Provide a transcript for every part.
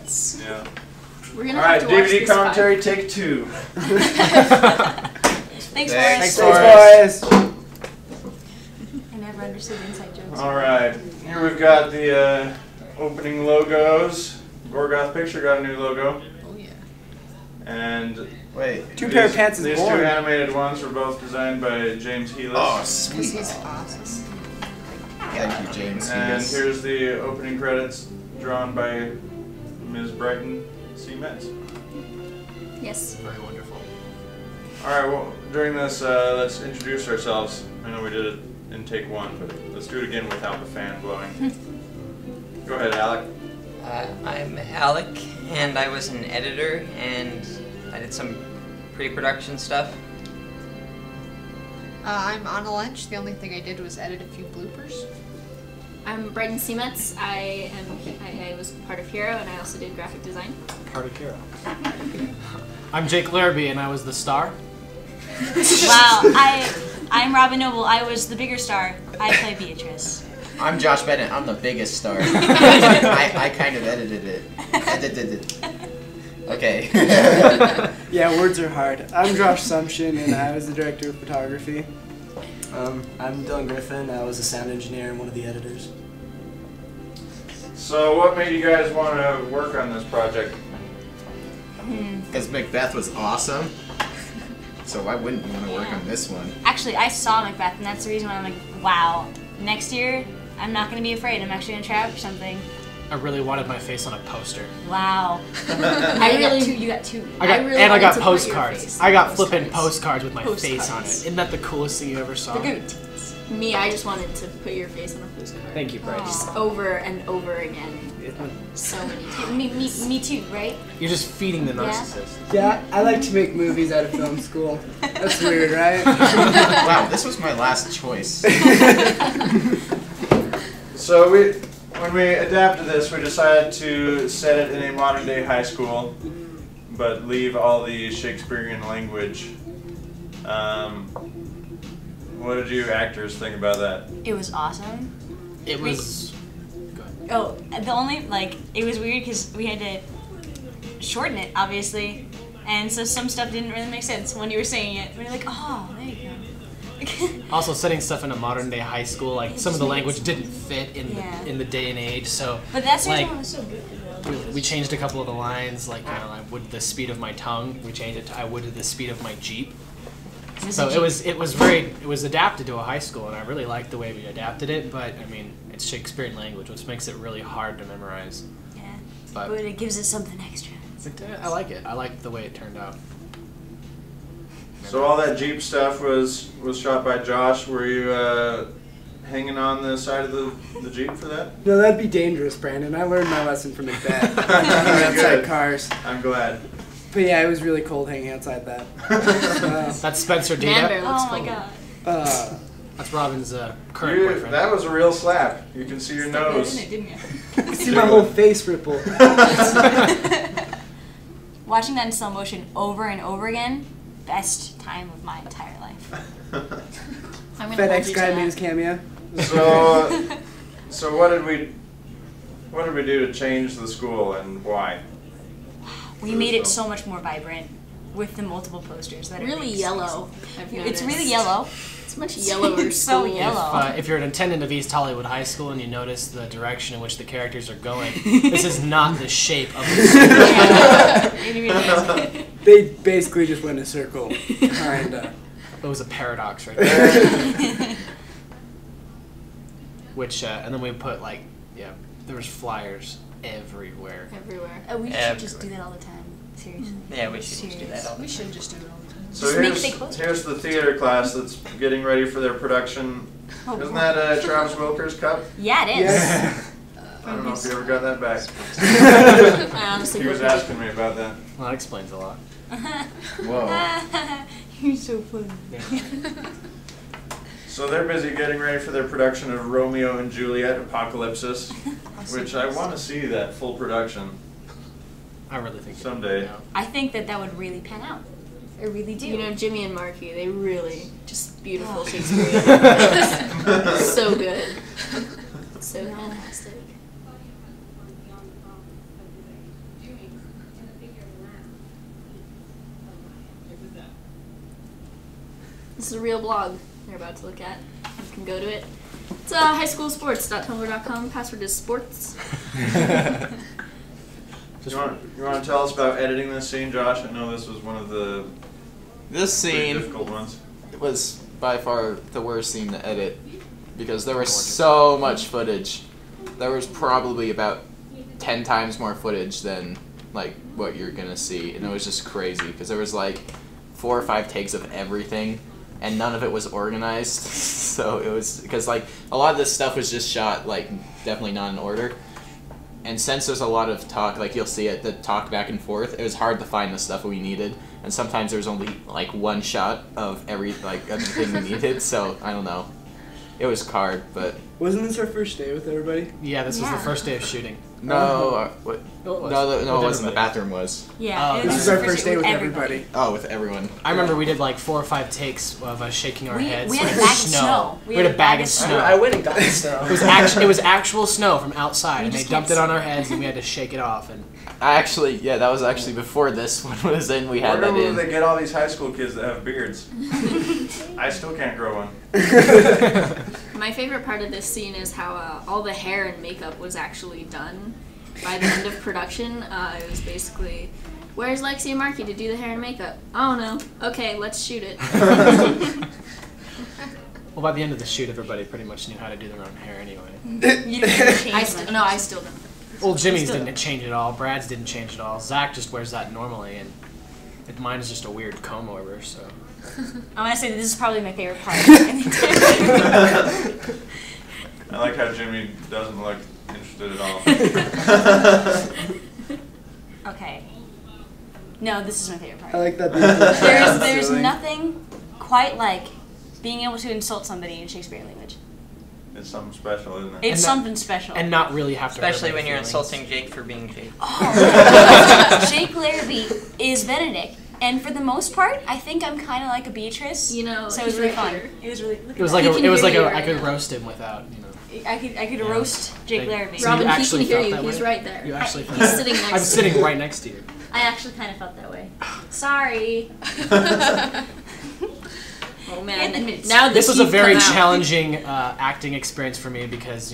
Cements. Yeah. We're gonna All right, have to watch DVD this commentary, take 2. Thanks, Forrest. Thanks, boys. I never understood inside jokes. All right, here we've got the opening logos. Gorgoth Picture got a new logo. Oh yeah. And Wait, 2 pair of pants is these born. 2 animated ones were both designed by James Healis. Oh, sweet. He's awesome. Thank you, James. And here's the opening credits drawn by Ms. Brighton C. Metz. Yes. Very wonderful. All right, well, during this, let's introduce ourselves. I know we did it in take 1, but let's do it again without the fan blowing. Go ahead, Alec. I'm Alec, and I was an editor, and I did some pre-production stuff. I'm Anna Lynch. The only thing I did was edit a few bloopers. I'm Brighton Cements. I was part of Hero, and I also did graphic design. Part of Hero. I'm Jake Larrabee, and I was the star. Wow, I'm Robin Noble. I was the bigger star. I play Beatrice. I'm Josh Bennett. I'm the biggest star. I kind of edited it. Okay. Yeah, words are hard. I'm Josh Sumption, and I was the director of photography. I'm Dylan Griffin. I was a sound engineer and one of the editors. So what made you guys want to work on this project? Because Macbeth was awesome. So why wouldn't you want to work on this one? Actually, I saw Macbeth, and that's the reason why I'm like, wow, next year, I'm not going to be afraid. I'm actually going to try out for something. I really wanted my face on a poster. Wow. You got two. I got postcards. I got flipping postcards with my face on it. Isn't that the coolest thing you ever saw? They're gonna be tits. Me, I just wanted to put your face on a postcard. Thank you, Bryce. Just over and over again. So many times. Me too, right? You're just feeding the narcissist. Yeah, I like to make movies out of film school. That's weird, right? Wow, this was my last choice. So when we adapted this, we decided to set it in a modern-day high school, but leave all the Shakespearean language. What did you actors think about that? It was awesome. It was... Oh, the only, it was weird because we had to shorten it, obviously, and so some stuff didn't really make sense when you were saying it. We were like, oh, there you go. Also, setting stuff in a modern-day high school, some of the language didn't fit in the day and age, so... But that's the reason why it was so good. We changed a couple of the lines, I would the speed of my tongue. We changed it to I would the speed of my Jeep. So it was adapted to a high school, and I really liked the way we adapted it. But I mean, it's Shakespearean language, which makes it really hard to memorize. Yeah, but it gives it something extra. I like it. I like the way it turned out. So all that Jeep stuff was shot by Josh. Were you hanging on the side of the Jeep for that? No, that'd be dangerous, Brandon. I learned my lesson from Macbeth. Outside cars. I'm glad. But yeah, it was really cold hanging outside that. That's Spencer Dita. Oh my god. That's Robin's current boyfriend. That was a real slap. You can see your nose. Didn't you? I can see my whole face ripple. Watching that in slow motion over and over again, best time of my entire life. FedEx guy made his cameo. So what did we do to change the school and why? We made it so much more vibrant with the multiple posters that Really yellow. It's really yellow. It's much yellower. It's so yellow. If you're an attendant of East Hollywood High School and you notice the direction in which the characters are going, this is not the shape of the school. They basically just went in a circle, kinda. It was a paradox right there. Which, and then we put there was flyers everywhere. Everywhere. We should just do that all the time. Seriously. Yeah, we should just do that all the time. We should just do it all the time. So here's the theater class that's getting ready for their production. Isn't that Travis Wilker's cup? Yeah, it is. Yeah. I don't know if you ever got that back. I honestly He was asking me about that. Well, that explains a lot. Whoa. You're so funny. So they're busy getting ready for their production of Romeo and Juliet Apocalypsis, which I want to see that full production. I really think someday. I think that would really pan out. I really do. You know, Jimmy and Marky, they really just beautiful Shakespeare. So good. So fantastic. This is a real blog you're about to look at. You can go to it. It's highschoolsports.tumblr.com. Password is sports. You want to tell us about editing this scene, Josh? I know this was one of the This pretty scene difficult ones. was by far the worst scene to edit because there was so much footage. There was probably about 10 times more footage than like what you're gonna see, and it was just crazy because there was like 4 or 5 takes of everything, and none of it was organized. So it was because like a lot of this stuff was just shot like definitely not in order. And since there's a lot of talk, like you'll see it, the talk back and forth, it was hard to find the stuff we needed. And sometimes there was only like one shot of everything we needed. So I don't know. It was hard, but Wasn't this our first day with everybody? Yeah, this was Yeah. the first day of shooting. no, what? No, it was. No, With it wasn't. The everybody. bathroom was. Yeah, Oh, it This was is our the first day with everybody. everybody. Oh, with everyone. I remember we did like 4 or 5 takes of us shaking our We- heads. we had a with bag of snow. We had a bag of snow. I went and got the snow. It was actual snow from outside, and they just dumped can't it on see our it. heads, and we had to shake it off. And That was actually before this one was in. We had Where that do in. they get all these high school kids that have beards? I still can't grow one. My favorite part of this scene is how all the hair and makeup was actually done by the end of production. It was basically, where's Lexi and Marky to do the hair and makeup? I don't know. Okay, let's shoot it. well, by the end of the shoot, everybody pretty much knew how to do their own hair anyway. You didn't change much. I still don't. Well, Jimmy's didn't change at all. Brad's didn't change at all. Zach just wears that normally, and mine is just a weird comb over. So I want to say that this is probably my favorite part. I like how Jimmy doesn't look interested at all. Okay. No, this is my favorite part. I like that. There's nothing quite like being able to insult somebody in Shakespeare language. It's something special, isn't it? It's And something special. and not really have to. hurt Especially my when you're feelings. insulting Jake for being Jake. Oh, Jake Larrabee is Benedict, and for the most part, I think I'm kind of like a Beatrice. You know, so it was he's really right fun. here. It was really. It was like He can hear you I right could now. roast him without I could Yeah. roast Jake Like, Larrabee. so Robin, you he can actually hear felt you. that He's way? right there. You actually. He's felt sitting next I'm to sitting you. right next to you. I actually kind of felt that way. Sorry. Oh And man, admit- now This was a heat very come out. challenging acting experience for me because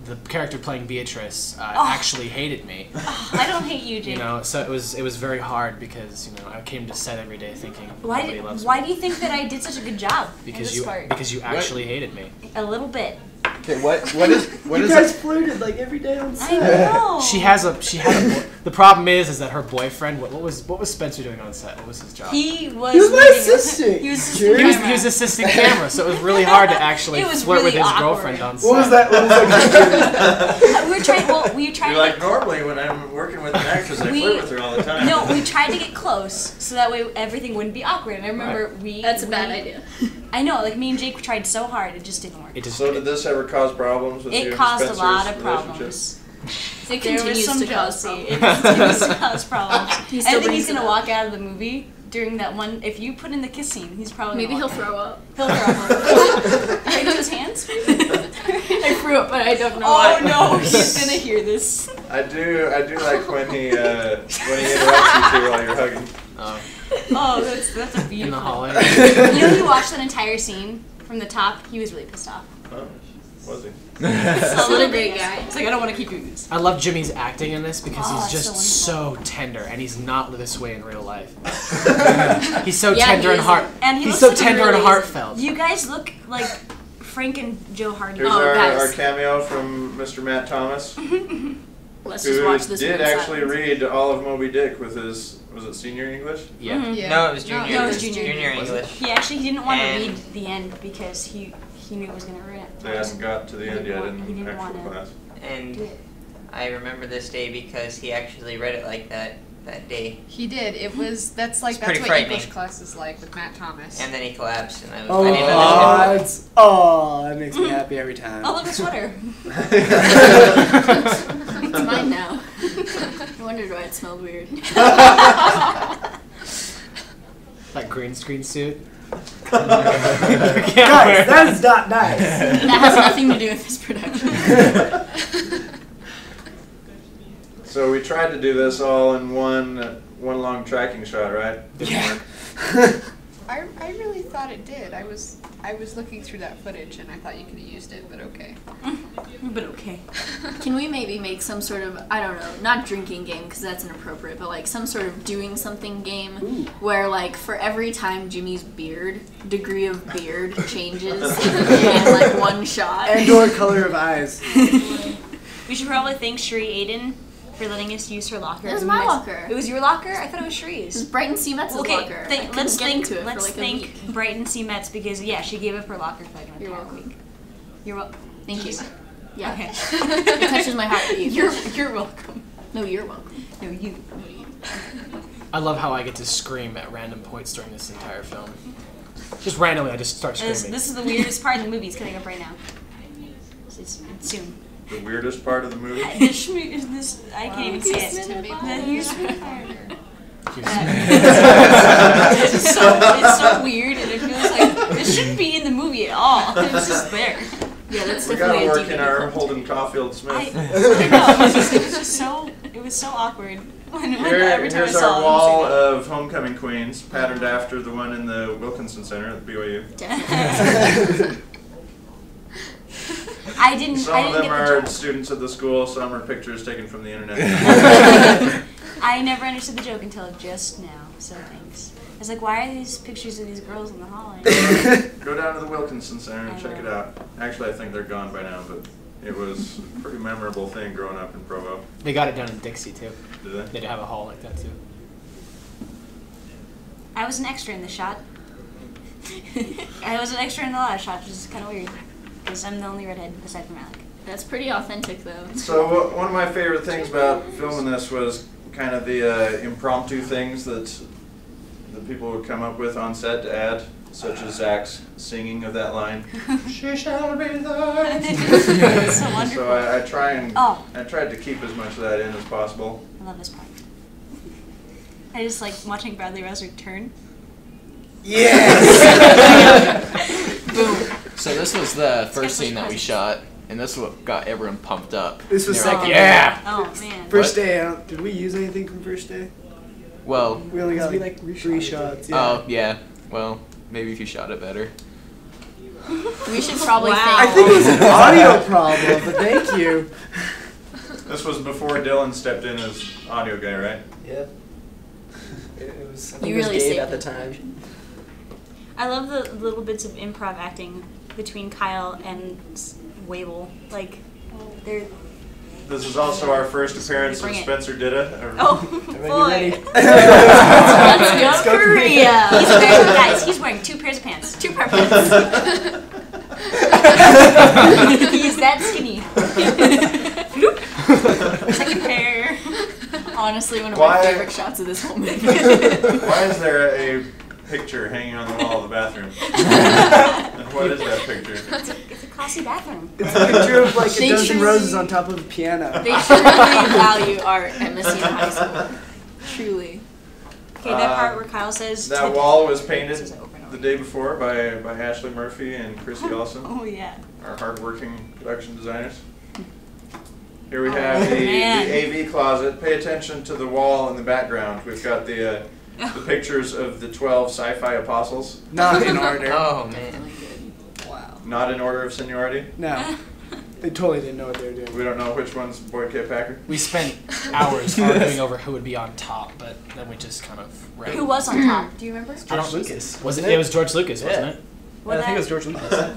the character playing Beatrice actually hated me. I don't hate you, Jake. So it was very hard because I came to set every day thinking nobody loves Why me do you think that I did such a good job in because this you part? because you actually hated me. A little bit. Okay, what You is guys it? flirted like every day on I set. know. She had a the problem is that her boyfriend. What was Spencer doing on set? What was his job? He was. He was my leading- assistant. He was Jerk. assistant He was camera. assisting camera, so it was really hard to actually It was flirt with really his awkward. girlfriend on set. What was that? What was that? We were trying. Well, we were trying You're to. like, normally when I'm working with an actress, I We- flirt with her all the time. No, we tried to get close so that way everything wouldn't be awkward. And I remember That's a bad idea. I know, like me and Jake tried so hard, it just didn't work. It just So did this ever cause problems with you It and caused a Spencer's lot of relationship? problems. It There continues was some to cause jealousy. problems. It continues to cause problems. He I still think brings he's it gonna up. walk out of the movie during that one. If you put in the kiss scene, he's probably Maybe he'll gonna walk throw out. up. He'll throw up. Right on his hands. I threw up, but I don't know Oh why. no, he's gonna hear this. I do like when he interrupts you two while you're hugging. Oh, that's a in the beautiful. hallway. You know, he watched that entire scene from the top. He was really pissed off. Oh, was he? What a great guy. He's like, I don't want to keep doing this. I love Jimmy's acting in this because Oh, he's it's just so so tender, and he's not this way in real life. He's so Yeah, tender he and is. heart. And he He's looks so like he tender really and is. heartfelt. You guys look like Frank and Joe Hardy. Here's Oh, our guys. cameo from Mr. Matt Thomas, Let's just who watch this. did one in actually silence. read all of Moby Dick with his, was it senior English? Yeah. Yeah. No, it was junior. No, it was junior. Junior Was it? English. He didn't want to And- read the end because he knew it was gonna ruin it. They hadn't got to the He end didn't yet want- he in didn't actual wanna- class. And Do it. I remember this day because he actually read it like that day. He did. That's pretty what frightening. English class is like with Matt Thomas. And then he collapsed, and I Oh, didn't understand. that makes me happy every time. Oh, look, a sweater. It's mine now. I wondered why it smelled weird. That green screen suit. Guys, that is not nice. That has nothing to do with this production. So we tried to do this all in one long tracking shot, right? Didn't Yeah. work. I really thought it did. I was looking through that footage and I thought you could have used it, but okay. But okay. Can we maybe make some sort of, I don't know, not drinking game because that's inappropriate, but like some sort of doing something game where like for every time Jimmy's degree of beard changes in like one shot. And/or color of eyes. We should probably thank Sheree Aiden for letting us use her locker. It was my locker. It was your locker? I thought it was It Sheree's. was Brighton C. Metz's locker. Let's thank thank Brighton C. Metz because she gave up her locker for like an You're entire welcome. week. You're welcome. Thank you. Yeah. Okay. It touches my heart. You're welcome. No, you're welcome. No, you. I love how I get to scream at random points during this entire film. Just randomly, I just start screaming. This is the weirdest part of the movie. It's coming up right now. It's soon. The weirdest part of the movie? I can't even say it. It's so weird, and it feels like this shouldn't be in the movie at all. It's just there. Yeah, that's We definitely gotta a work in our Holden Caulfield Smith. I know. It was just so. It was so awkward. Every time I Here's saw our it, wall of Homecoming Queens, patterned after the one in the Wilkinson Center at BYU. I didn't Some of them get the are joke. students at the school, some are pictures taken from the internet. I never understood the joke until just now, so thanks. I was like, why are these pictures of these girls in the hall? Go down to the Wilkinson Center and check it out. Actually, I think they're gone by now, but it was a pretty memorable thing growing up in Provo. They got it done in Dixie, too. Did they? They'd have a hall like that, too. I was an extra in the shot. I was an extra in the last shot, which is kind of weird. Because I'm the only redhead aside from Alec. That's pretty authentic, though. So one of my favorite things about filming this was kind of the impromptu things that the people would come up with on set to add, such as Zach's singing of that line. She shall be thine. It's so wonderful. So I tried to keep as much of that in as possible. I love this part. I just like watching Bradley Rouse turn. Yes! Boom. So this was the first scene that we shot, and this is what got everyone pumped up. This was And they were second. like, yeah! Oh man. First day, did we use anything from first day? Well, We only got like 3 shots. Yeah. oh, yeah. Well, maybe if you shot it better. We should probably Wow. I think it was an audio problem, but thank you. This was before Dylan stepped in as audio guy, right? Yep. It was, I think You it was really Gabe saved at the it. time. I love the little bits of improv acting between Kyle and Wable. Like, they're. This is also our first appearance of Bring it. Spencer Ditta. Oh, Everybody boy. ready? Let's go Korea. Guys, he's wearing 2 pairs of pants. 2 pair of pants. He's that skinny. Bloop. Second pair. Honestly, one of Why- my favorite shots of this whole movie. Why is there a picture hanging on the wall of the bathroom? And what is that picture? It's a classy bathroom. It's a picture of like a They dozen truly- roses on top of a piano. They truly value art at Messina High School. Truly. Okay, that part where Kyle says. That wall was painted Says it over and over. the day before by Ashley Murphy and Chrissy Olson, Oh, yeah. our hardworking production designers. Here we Oh, have the man. AV closet. Pay attention to the wall in the background. We've got the pictures of the 12 sci-fi apostles, Not in order. Oh man. Wow. not in order of seniority. No. They totally didn't know what they were doing. We don't know which one's Boyd K. Packer. We spent hours arguing over who would be on top, but then we just kind of ran. Who was on top? Do you remember? George Lucas. Was it? It was George Lucas, wasn't it? Well, I think it was George Lucas.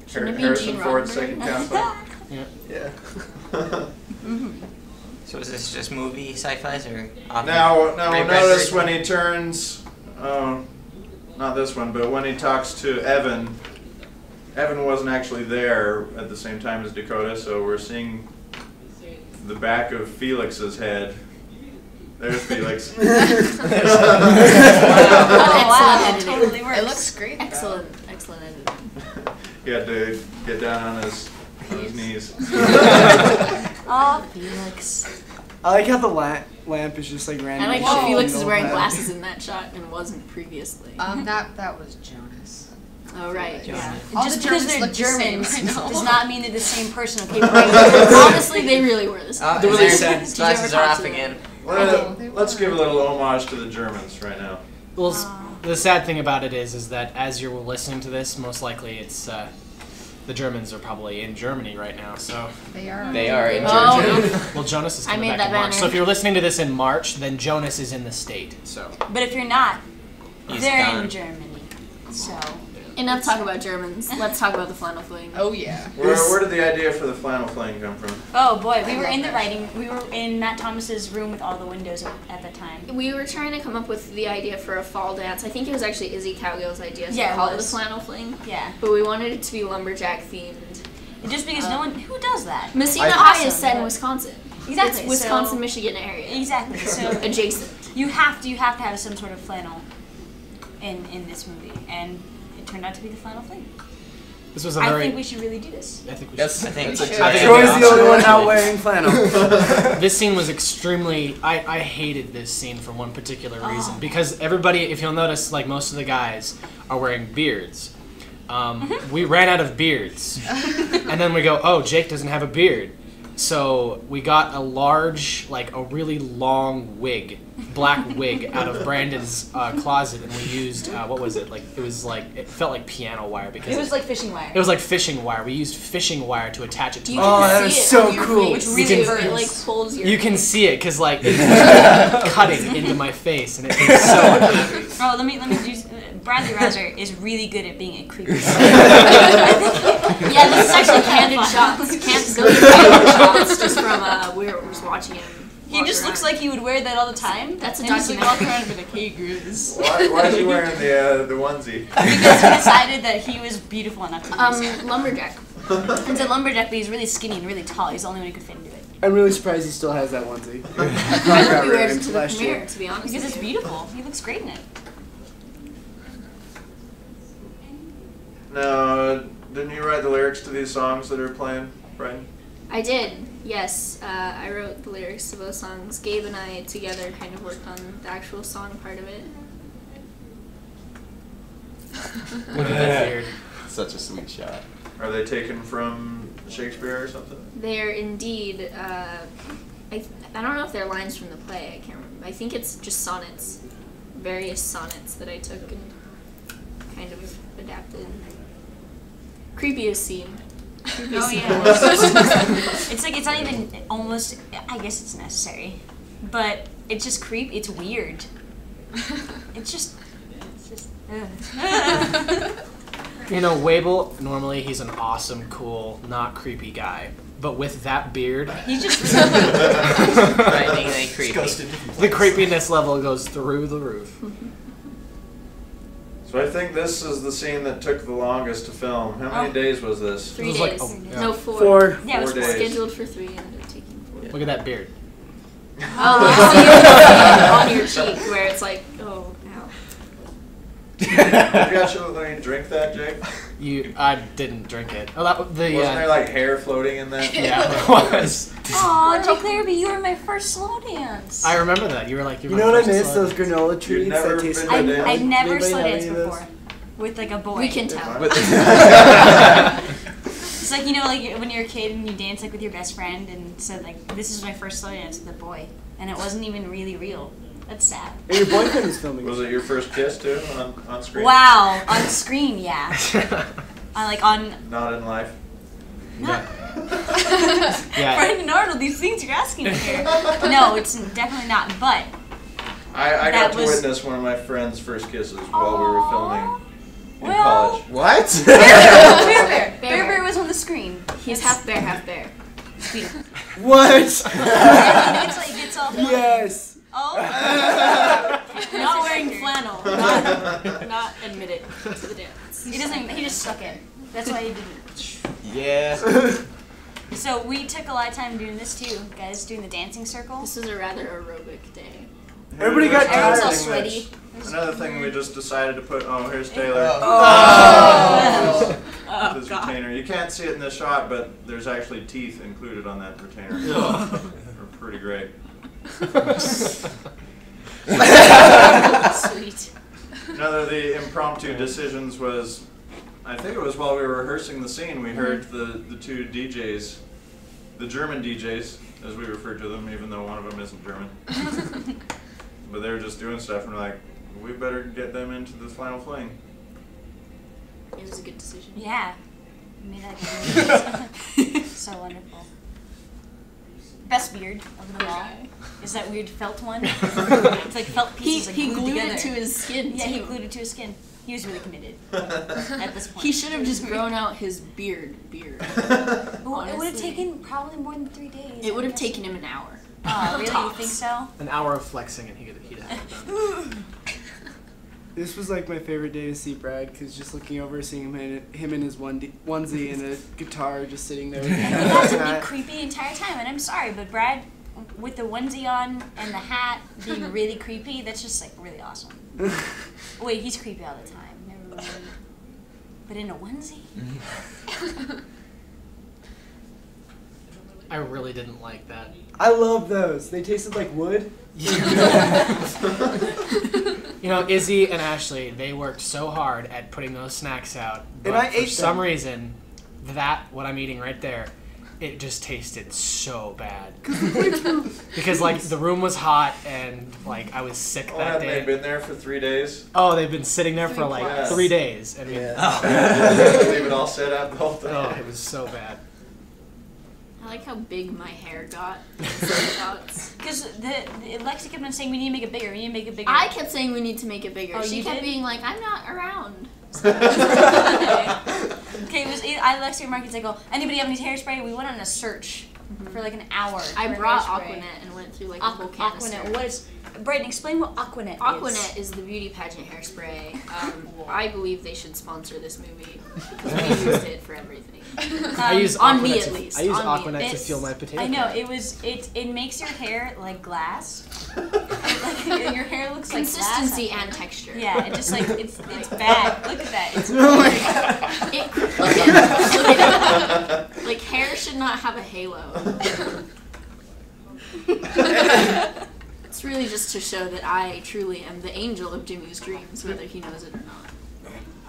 Shouldn't it be Harrison Gene Ford's Roddenberry? second counselor. Yeah. So is this just movie sci-fis or? Now Ray notice Bradbury? when he turns, not this one, but when he talks to Evan, Evan wasn't actually there at the same time as Dakota, so we're seeing the back of Felix's head. There's Felix. Oh, wow. Excellent editing. Totally works. It looks great. though. Excellent editing. He had to get down on his knees. Oh, Felix. I like how the lamp is just like I random. like how Felix is wearing glasses. glasses in that shot and wasn't previously. That was Jonas. Oh, right, yeah. All Just the because Germans they're look the same, Germans I know. does not mean they're the same person. Okay, right? Honestly, they really were the same. Oh, Did and you their ever glasses talk are to off them? again. Let's give a little homage to the Germans right now. Well, the sad thing about it is that as you're listening to this, most likely it's the Germans are probably in Germany right now. So They are. They are in Oh. Germany. well, Jonas is I coming made back in that March. banner. So if you're listening to this in March, then Jonas is in the state. So But if you're not, He's they're gone. in Germany. So Enough talk about Germans. Let's talk about the flannel fling. Oh yeah. Where did the idea for the flannel fling come from? oh boy, we were in the writing. We were in Matt Thomas's room with all the windows at the time. We were trying to come up with the idea for a fall dance. I think it was actually Izzy Cowgill's idea Yeah, to it call it the was. flannel fling. Yeah, But we wanted it to be lumberjack themed. just because no one who does that. Messina It's High awesome, is set in but- Wisconsin. Exactly. It's Wisconsin, so, Michigan area. Exactly. So Adjacent. you have to have some sort of flannel in this movie, and it turned out to be the flannel fling. this was a I very. think we should really do this. I think we Yes, should. I think that's we a should. great Troy's idea. the only one not wearing flannel. This scene was extremely. I hated this scene for one particular reason because everybody, if you'll notice, like most of the guys are wearing beards. We ran out of beards, and then we go, oh, Jake doesn't have a beard, so we got a really long wig, black wig out of Brandon's closet, and we used what was it? It felt like piano wire because It was like fishing wire. it was like fishing wire. We used fishing wire to attach it to. You my Oh, can that see is it so on your cool. face. Which really It hurts. like pulls your. You can face. see it because like it's cutting into my face, and it's so unhappy. Oh, let me do. Bradley Rouser is really good at being a creepy. Yeah, this is actually candid shots. Those are candid shots just from we were just watching him. He just looks like he would wear that all the time. That's a and he's like documentary. walking around and be like, "Hey, Grizz." Why is he wearing the onesie? Because he decided that he was beautiful enough to do so. Lumberjack. He's a lumberjack, but he's really skinny and really tall. He's the only one who could fit into it. I'm really surprised he still has that onesie. I I thought hope about he wears wearing it to the last premiere, year. to be honest. Because with it's you. beautiful. He looks great in it. Now, didn't you write the lyrics to these songs that are playing, Brian? I did, yes. I wrote the lyrics to both songs. Gabe and I together kind of worked on the actual song part of it. Look at that beard. Such a sweet shot. Are they taken from Shakespeare or something? They're indeed, I don't know if they're lines from the play, I can't remember. I think it's just sonnets, various sonnets that I took and kind of adapted. Creepiest scene. Creepiest Oh scene. yeah. It's like it's not even almost. I guess it's necessary, but it's just creep. It's weird. It's just. You know, Wabel, normally he's an awesome, cool, not creepy guy. But with that beard, He's just. Frighteningly creepy. the creepiness level goes through the roof. So I think this is the scene that took the longest to film. How many days was this? 3 It was days. like No, 4. 4. Yeah, it was 4 days. Scheduled for 3, ended up taking 4. Look at that beard. Oh, on your cheek where it's like, oh, ow. Did you actually drink that, Jake? I didn't drink it. Oh, that Wasn't there like hair floating in that? yeah, it was. Aw, Jake Larrabee, you were my first slow dance. I remember that. You were like, You know what I miss? Those granola treats never that taste been like to I've never Anybody slow have danced any of those? before with like a boy. We can tell. It's like, you know, like when you're a kid and you dance like with your best friend, and said like, this is my first slow dance with a boy, and it wasn't even really real. That's sad. And your boyfriend is filming. Was it your first kiss too on screen? Wow, on screen, yeah. On Not in life. Yeah. Brendan Arnold, these things you're asking me here. No, it's definitely not. But I That got to was- witness one of my friend's first kisses while we were filming in Well- college. What? Bear Bear was on the screen. He's half bear, half bear. It's beautiful. What? It's like it's all. Yes. Oh. Not wearing flannel. Not admitted to the dance. He doesn't. He just stuck it. That's why he didn't. Yeah. So we took a lot of time doing this too, guys, doing the dancing circle. This was a rather aerobic day. Everybody got Everyone's all tired. sweaty. Another thing we just decided to put. Oh, here's Taylor. Oh. With his retainer. You can't see it in this shot, but there's actually teeth included on that retainer. They're pretty great. Sweet. Another of the impromptu decisions was, I think it was while we were rehearsing the scene, we heard the two DJs, the German DJs, as we refer to them, even though one of them isn't German. But they were just doing stuff, and we're like, we better get them into the final fling. It was a good decision. Yeah. You made that good. So wonderful. Best beard of them all is that weird felt one. It's like felt pieces He glued glued together. it to his skin, Yeah, too. he glued it to his skin. He was really committed at this point. He should have just grown out his beard. Well, it would have Honestly. taken probably more than 3 days. It would have I guess. taken him an hour. Oh, really? You Tops. think so? An hour of flexing and he'd have it done. This was like my favorite day to see Brad, because just looking over, seeing him in his onesie and a guitar just sitting there. You have to be creepy the entire time, and I'm sorry, but Brad, with the onesie on and the hat, being really creepy, that's just like really awesome. Wait, he's creepy all the time. Never mind. But in a onesie? I really didn't like that. I love those. They tasted like wood. You know, Izzy and Ashley, they worked so hard at putting those snacks out. But And I for ate some them. reason, what I'm eating right there, it just tasted so bad. Because, like, the room was hot and, like, I was sick Oh, that hadn't they day. been there for 3 days? Oh, they've been sitting there for, like, 3+. 3 days. And Leave it all set up the whole time. oh, it was so bad. I like how big my hair got. Because Lexi kept on saying, we need to make it bigger, we need to make it bigger. I kept saying we need to make it bigger. Oh, she you kept did? being like, I'm not around. Okay, it was Lexi and Marcus, I go, anybody have any hairspray? We went on a search for like an hour. I for brought hairspray. Aquanet and went through like a whole canister. Aquanet, what is... Brighton, explain what Aquanet is. Aquanet is the beauty pageant hairspray. I believe they should sponsor this movie because we used it for everything. I use on Aquanet me to- at least. I use on me. Aquanet to It's- feel my potato. I know, plant. it makes your hair like glass. Like, your hair looks like Consistency glass. and texture. Yeah, it just like, it's bad. Look at that. It's Look at it. Like hair should not have a halo. It's really just to show that I truly am the angel of Jimmy's dreams, whether he knows it or not.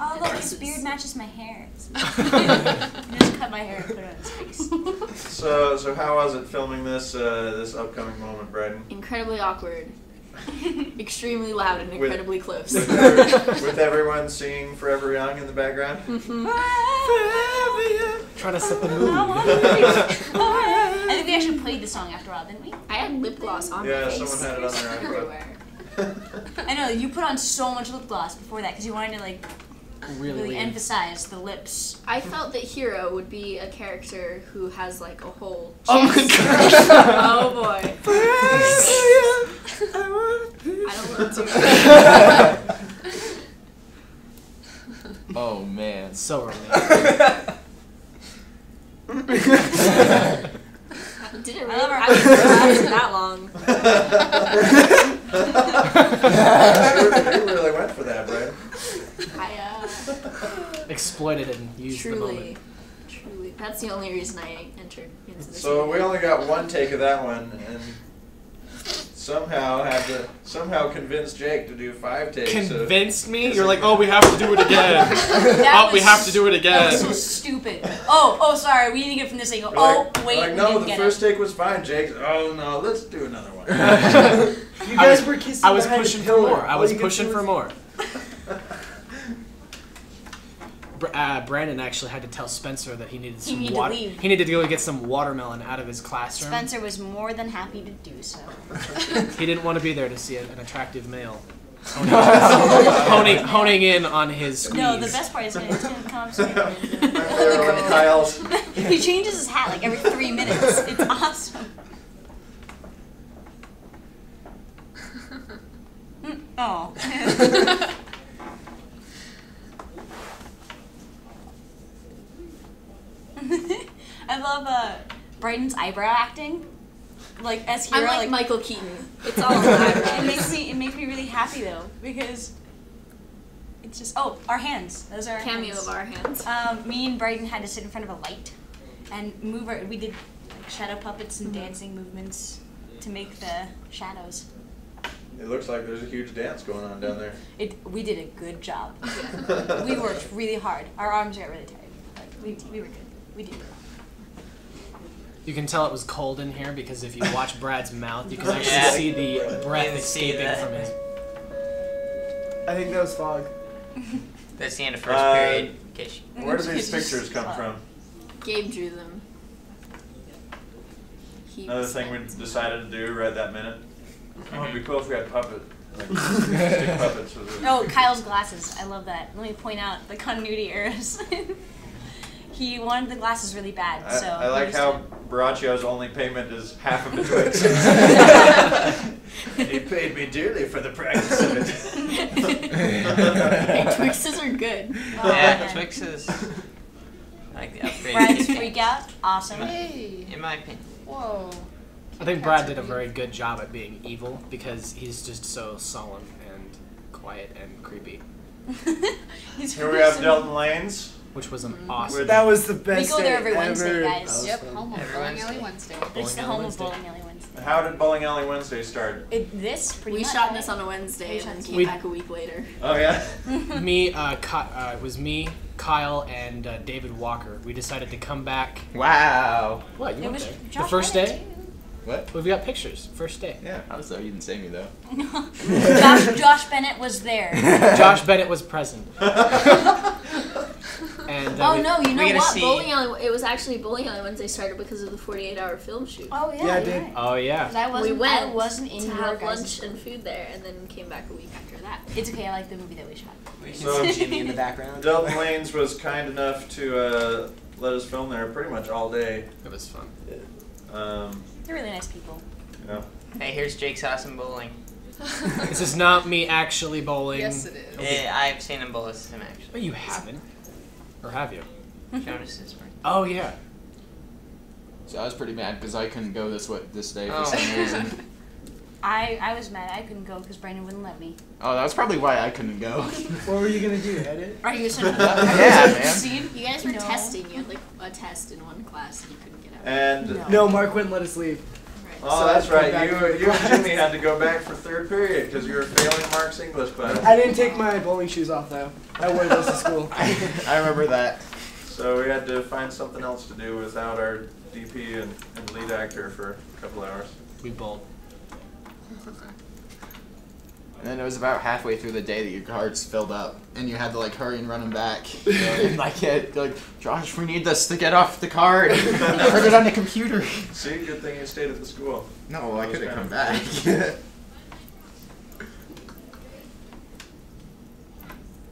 Oh, look, his beard matches my hair. Just cut my hair and put it on his face. So how was it filming this this upcoming moment, Bryden? Incredibly awkward. Extremely loud and incredibly close. With everyone singing Forever Young in the background? Trying to set the mood. I think we actually played the song after all, didn't we? I had lip gloss on Yeah, my face. someone had it on their iPod. Everywhere. I know, you put on so much lip gloss before that because you wanted to like really Really emphasize the lips. I felt that Hero would be a character who has like a whole chest. Oh my god. Oh boy. I don't want to. Oh man. So romantic. Did it really? I love our- I was lasted that long. You really went for that, Bryden. I Exploited and used the moment. truly. That's the only reason I entered into this. So movie. we only got one take of that one, and somehow had to convince Jake to do 5 takes. Convinced me? You're like, oh, we have to do it again. That Oh, we was- have to do it That was again. so stupid. Oh, sorry, we need to get from this angle. Like, Wait, like we no, didn't the get first it. take was fine, Jake. Oh no, let's do another one. You guys were kissing I was behind a pushing for pillar. more. I All was you could pushing do for was- more. Brandon actually had to tell Spencer that he needed some needed to water. leave. He needed to go get some watermelon out of his classroom. Spencer was more than happy to do so. He didn't want to be there to see an attractive male honing in on his squeeze. No, the best part is it's gonna come up soon. My favorite one, Kyle's. He changes his hat like every 3 minutes. It's awesome. Oh. I love Brighton's eyebrow acting. Like as Hero, I'm like Michael Keaton. It's all in the eyebrows. it makes me really happy though because it's just our hands. Those are our Cameo hands. of our hands. Me and Brighton had to sit in front of a light and move we did like shadow puppets and dancing movements to make the shadows. It looks like there's a huge dance going on down there. We did a good job. Yeah. We worked really hard. Our arms got really tired. Like we were good. We did good. You can tell it was cold in here because if you watch Brad's mouth, you can actually Yeah. see the breath You can see escaping that. from his. I think that was fog. That's the end of first period. In case you- Where do these pictures come from? Gabe drew them. He Another was thing we sent. decided to do right that minute. Oh, it'd be cool if we had puppet. Like, stick puppets with it. Oh, Kyle's glasses. I love that. Let me point out the continuity errors. He wanted the glasses really bad, so. I like how Baracchio's only payment is half of the Twix. He paid me dearly for the practice of it. Hey, Twixes are good. Yeah, Twixes. I like the upgrade. Brad's freak out. Awesome. Hey. In my opinion. Whoa. I think Brad did a very good job at being evil because he's just so solemn and quiet and creepy, He's Here we have Delton Lanes. which was an awesome. That was the We best go there day every Wednesday, ever. guys. Yep, fun. home of Every Bowling Wednesday. Alley Wednesday. It's the Bowling home Alley of Wednesday. Bowling Alley Wednesday. How did Bowling Alley Wednesday start? This pretty We much. shot right? this on a Wednesday and then came We- back a week later. Oh yeah. It was me, Kyle, and David Walker. We decided to come back. Wow. What, you It went was there? The Josh first Bennett, day? What? Well, we got pictures. First day. Yeah, I was there. You didn't say me though. too. Josh Bennett was there. Josh Bennett was present. And Oh no, you know gotta what? see- Bowling Alley. It was actually Bowling Alley Wednesday started because of the 48-hour film shoot. Oh yeah. Yeah, I you're did. right. Oh yeah. 'Cause I wasn't. We went I wasn't in to your have guys' lunch and food there, and then came back a week after that. It's okay. I like the movie that we shot. We can So- see Jimmy in the background. Delton Lanes was kind enough to let us film there pretty much all day. It was fun. They're really nice people. Yeah. Hey, here's Jake's awesome bowling. This is not me actually bowling. Yes, it is. I've seen him bowl with him actually. But you haven't. Or have you? Jonas is right. Oh yeah. So I was pretty mad because I couldn't go this day for Oh. some reason. I was mad. I couldn't go because Brandon wouldn't let me. Oh, that's probably why I couldn't go. What were you gonna do? Edit? Are you Yeah, man. Scene? You guys were No. testing. You had like a test in one class, and you couldn't get out. And No. No, Mark wouldn't let us leave. Right. oh, So that's I had to right. come back You for and class. Jimmy had to go back for third period because you were failing Mark's English class. I didn't take my bowling shoes off though. I wore those to school. I remember that. So we had to find something else to do without our DP and lead actor for a couple hours. We bowled. And then it was about halfway through the day that your cards filled up, and you had to like hurry and run them back. And like, Josh, we need this to get off the card. Put it on the computer. See, good thing you stayed at the school. No, I That was could have come kind back.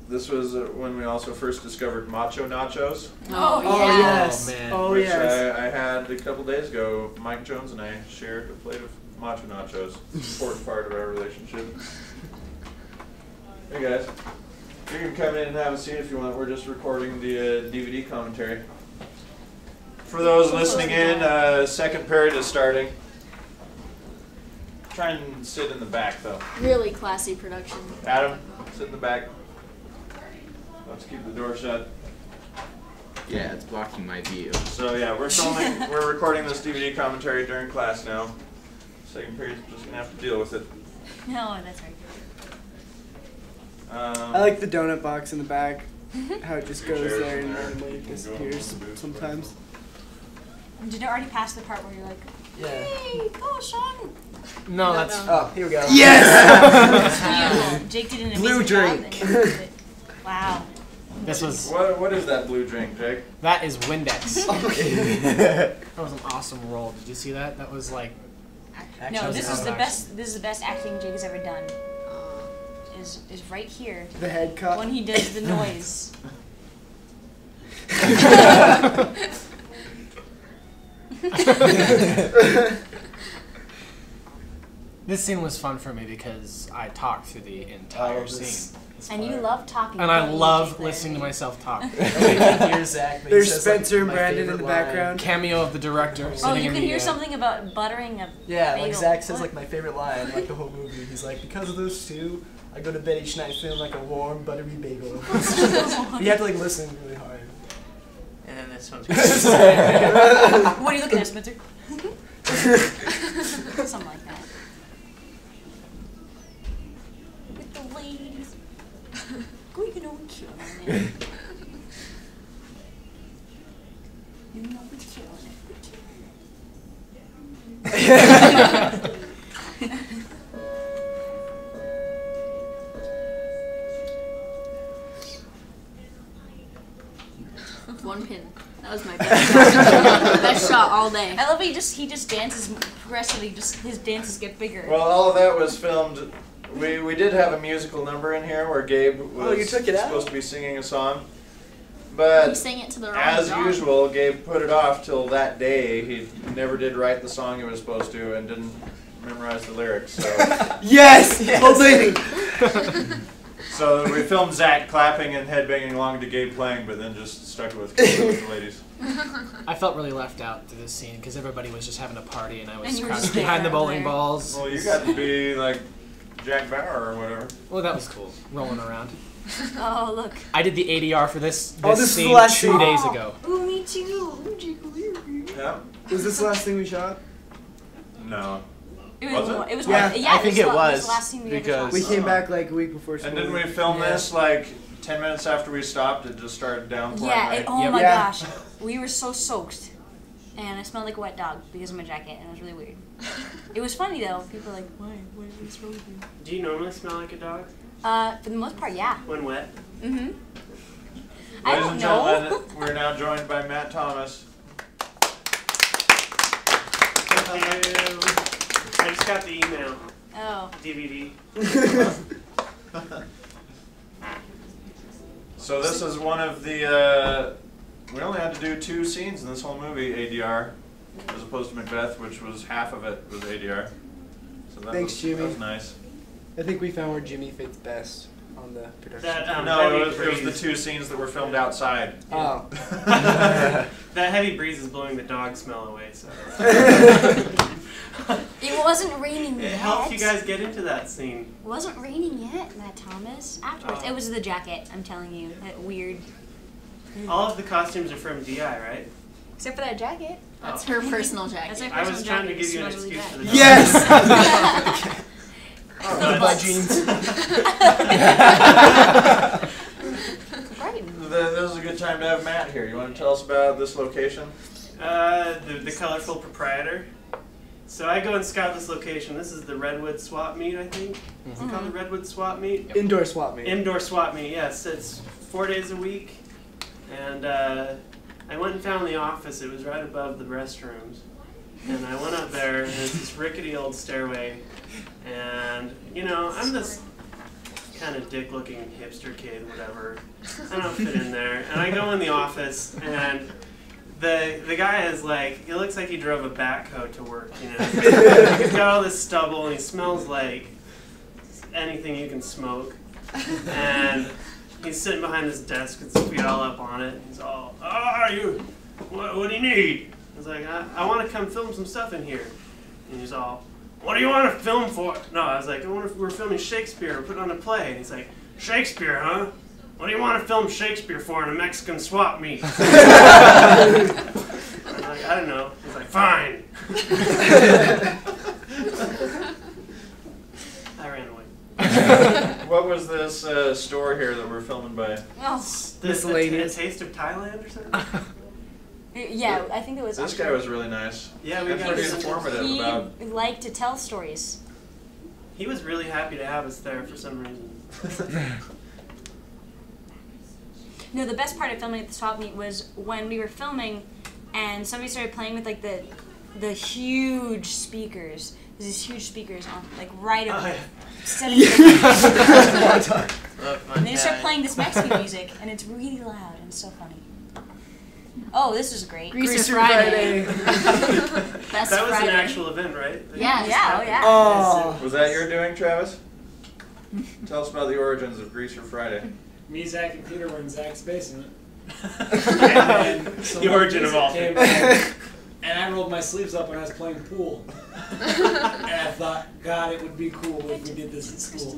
This was when we also first discovered macho nachos, Oh, Oh yeah. yes. Oh, man. Oh which yes. I had a couple days ago. Mike Jones and I shared a plate of macho nachos. It's an important part of our relationship. Hey guys, you can come in and have a seat if you want. We're just recording the DVD commentary. For those listening in, second period is starting. Try and sit in the back though. Really classy production. Adam, sit in the back. Let's keep the door shut. Yeah, it's blocking my view. So yeah, we're recording this DVD commentary during class now. Second period's just gonna have to deal with it. No, that's right. I like the donut box in the back. How it just goes Chairs there in and there. randomly You can go disappears in the booth sometimes. Did it already pass the part where you're like, Yeah. hey, go, Sean? No, that's. Oh, here we go. Yes! Beautiful. Jake did an amazing Blue job. drink. And you did it. Wow. This was. What is that blue drink, Jake? That is Windex. That was an awesome roll. Did you see that? That was like. No, this is the Action. best. This is the best acting Jake has ever done. Is right here The head cut. when he does the noise. This scene was fun for me because I talked through the entire scene. And you love talking. And I don't you, love Jake listening to Larry? myself talk. Here's Zach. but he There's says, like, Spencer and my Brandon in favorite the line. background. Cameo of the director. Oh, sitting you in can the, hear something about buttering a Yeah, like bagel. Zach says What? like my favorite line, like the whole movie. He's like, because of those two, I go to bed each night feeling like a warm, buttery bagel. You have to like listen really hard. And then this one's What are you looking at, Spencer? Something like that. With the ladies. Go, you know, we're killing it. You know, we're killing it. one pin. That was my best shot. Best shot all day. I love how he just dances progressively. Just his dances get bigger. Well, all of that was filmed. We did have a musical number in here where Gabe was you took it out? supposed to be singing a song. But He sang it to the wrong as song. usual, Gabe put it off till that day. He never did write the song he was supposed to and didn't memorize the lyrics. So, Yes! Hold so we filmed Zach clapping and headbanging along to Gabe playing, but then just stuck with the ladies. I felt really left out through this scene because everybody was just having a party and I was And you were crouched just behind the there, bowling there. balls. Well, you got to be like Jack Bauer or whatever. Well, that was cool. Rolling around. Oh, look. I did the ADR for this Oh, this is the scene last 2 scene. days ago. Ooh, me too. Yeah? Was this the last thing we shot? No. It Was was, it? was Yeah, one, yeah, I think it it was was, the last scene we ever because- We shot. came back like a week before school. And didn't we film Yeah. this like 10 minutes after we stopped? It just started downpouring. Yeah, right? oh Yep. my Yeah. gosh. We were so soaked. And I smelled like a wet dog because of my jacket, and it was really weird. It was funny though. People were like, why? What's wrong with you? Do you normally smell like a dog For the most part, yeah. when wet? Mm-hmm. I Ladies don't and know. gentlemen, we're now joined by Matt Thomas. I just got the email. Oh. DVD. So this is one of the, we only had to do 2 scenes in this whole movie, ADR, as opposed to Macbeth, which was half of it was ADR. So that Thanks, was, Jimmy. That was nice. I think we found where Jimmy fits best on the production. That No, heavy it was the breeze. 2 scenes that were filmed outside. Oh. That heavy breeze is blowing the dog smell away, so It wasn't raining it yet. helped you guys get into that scene. It wasn't raining yet, Matt Thomas. Afterwards, Oh. it was the jacket. I'm telling you, that weird. All of the costumes are from DI, right? Except for that jacket. That's her personal jacket. That's her I was personal trying to jacket. give you an It smells excuse for really the bad. dog. Yes! Oh, My that's- jeans. Right. This is a good time to have Matt here. You want to tell us about this location? The colorful proprietor. So I go and scout this location. This is the Redwood Swap Meet, I think. Is it called the Redwood Swap Meet? Indoor swap meet. Indoor swap meet, yes. It's 4 days a week. And I went and found the office. It was right above the restrooms. And I went up there, and it's this rickety old stairway. And, you know, I'm this kind of dick-looking hipster kid, whatever. I don't fit in there. And I go in the office, and the guy is like, he looks like he drove a backhoe to work, you know. He's got all this stubble, and he smells like anything you can smoke. And he's sitting behind this desk with his feet all up on it. He's all, what do you need? I was like, I want to come film some stuff in here. And he's all, what do you want to film for? No, I was like, we're filming Shakespeare. We're putting on a play. And he's like, Shakespeare, huh? What do you want to film Shakespeare for in a Mexican swap meet? I was like, I don't know. He's like, fine. I ran away. What was this store here that we're filming by? Oh. Miscellaneous. A taste of Thailand or something? Yeah, I think it was. This guy was really nice. Yeah, we And got pretty this. informative He about. liked to tell stories. He was really happy to have us there for some reason. No, the best part of filming at the swap meet was when we were filming, and somebody started playing with like the huge speakers. There's these huge speakers on like right up. And they start playing this Mexican music, and it's really loud and so funny. Oh, this is great. Greaser Friday. Best That was Friday. an actual event, right? Yeah, Yeah, oh yeah. Oh. Was that your doing, Travis? Tell us about the origins of Greaser Friday. Me, Zach, and Peter were in Zach's basement. The origin of all came things. out, and I rolled my sleeves up when I was playing pool. And I thought, God, it would be cool if we did this at school.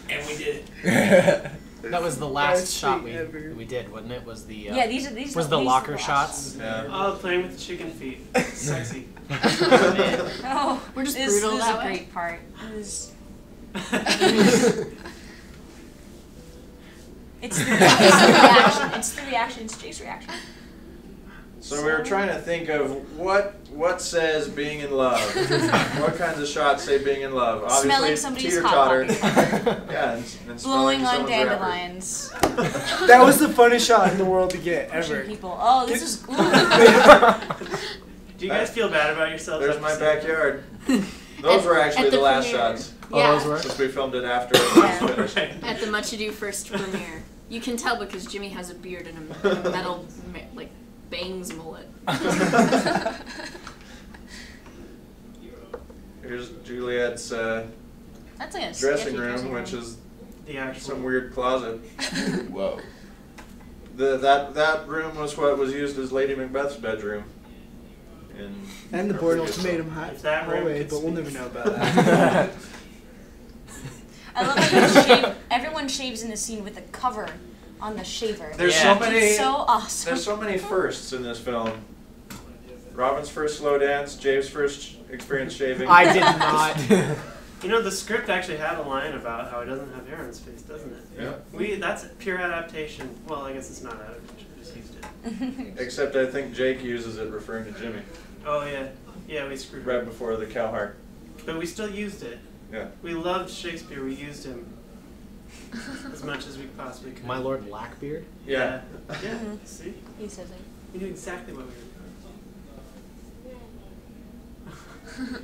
And we did it. That was the last Best shot thing ever. we did, wasn't it? Was the Yeah, these was the these locker are the shots? Yeah. Oh, playing with the chicken feet. Sexy. Oh, We're just this brutal is that a way. great part. It's the reaction. It's the reaction. It's Jake's reaction. So we were trying to think of what says being in love. What kinds of shots say being in love? Obviously, Smelling somebody's teeter-totter. hot Yeah, and Blowing on someone's wrapper. dandelions. That was the funnest shot in the world to get Pushing ever. people. Oh, this is cool. Do you guys feel bad about yourselves? There's after my seeing backyard. Those were actually at the the last premiere. shots. Yeah. those were? Since we filmed it after it was finished. At the Much Ado First premiere. You can tell because Jimmy has a beard and a metal, like, bangs mullet. Here's Juliet's That's like a dressing sketchy room, which is The actual some weird closet. Whoa. That room was what was used as Lady Macbeth's bedroom. And the her board previous ultimatum If that room hallway, could but we'll speak. never know about that. I love how everyone shaves in the scene with a cover on the shaver. There's Yeah. so many. It's so awesome. There's so many firsts in this film. Robin's first slow dance, James' first experience shaving. I did not. You know, the script actually had a line about how he doesn't have hair on his face, doesn't it? Yeah. That's pure adaptation. Well, I guess it's not adaptation. We just used it. Except I think Jake uses it referring to Jimmy Oh yeah, yeah. We screwed right up, before the cow heart. but we still used it. Yeah. We loved Shakespeare. We used him as much as we possibly could. My Lord Blackbeard. Yeah. Yeah. See, He says it. we knew exactly what we were doing.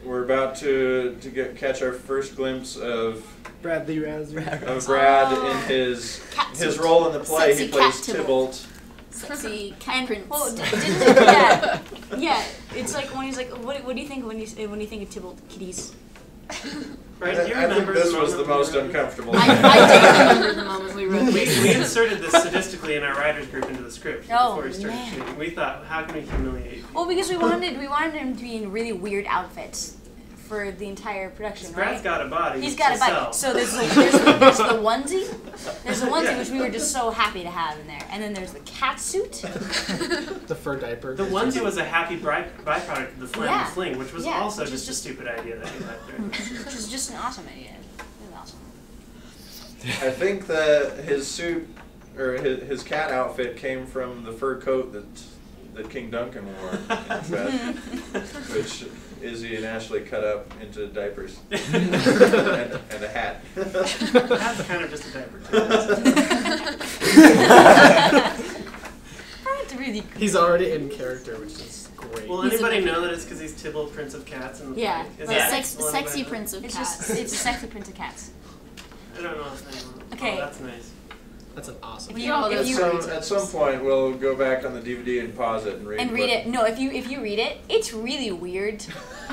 We're about to catch our first glimpse of Bradley Razor. Brad in his Cat his suit. role in the play. Sexy He plays cat Tybalt. Tybalt. Sexy cat prince. Well, yeah. It's like when he's like, what do you think when you think of Tybalt kitties? Right? Do you I think remember this the was the moment we most wrote uncomfortable. I do remember the moment we wrote We this. inserted this sadistically in our writers group into the script Oh, before we started man. shooting. We thought, how can we humiliate? Well, because we wanted him to be in really weird outfits for the entire production, Brad's right? got a body. He's got to a bike. sell. So there's the onesie. There's the onesie, which we were just so happy to have in there. And then there's the cat suit. The fur diaper. The onesie was a happy byproduct of the Flam Yeah. Fling, which was Yeah, also which is just a stupid idea that he had there. Which is just an awesome idea. It was awesome. I think that his suit or his cat outfit came from the fur coat that King Duncan wore in Macbeth, which Izzy and Ashley cut up into diapers and a hat. That's kind of just a diaper too. That's really cool. He's already in character, which is great. Will He's anybody a- know that it's because he's Tybalt, Prince of Cats? In the Yeah. play? Is Well, that- will anybody Sexy know? prince of It's cats. just, it's a sexy print of cats. I don't know his name. Okay. Oh, that's nice. That's an awesome. If you At some point, we'll go back on the DVD and pause it and read. and read it. No, if you read it, it's really weird.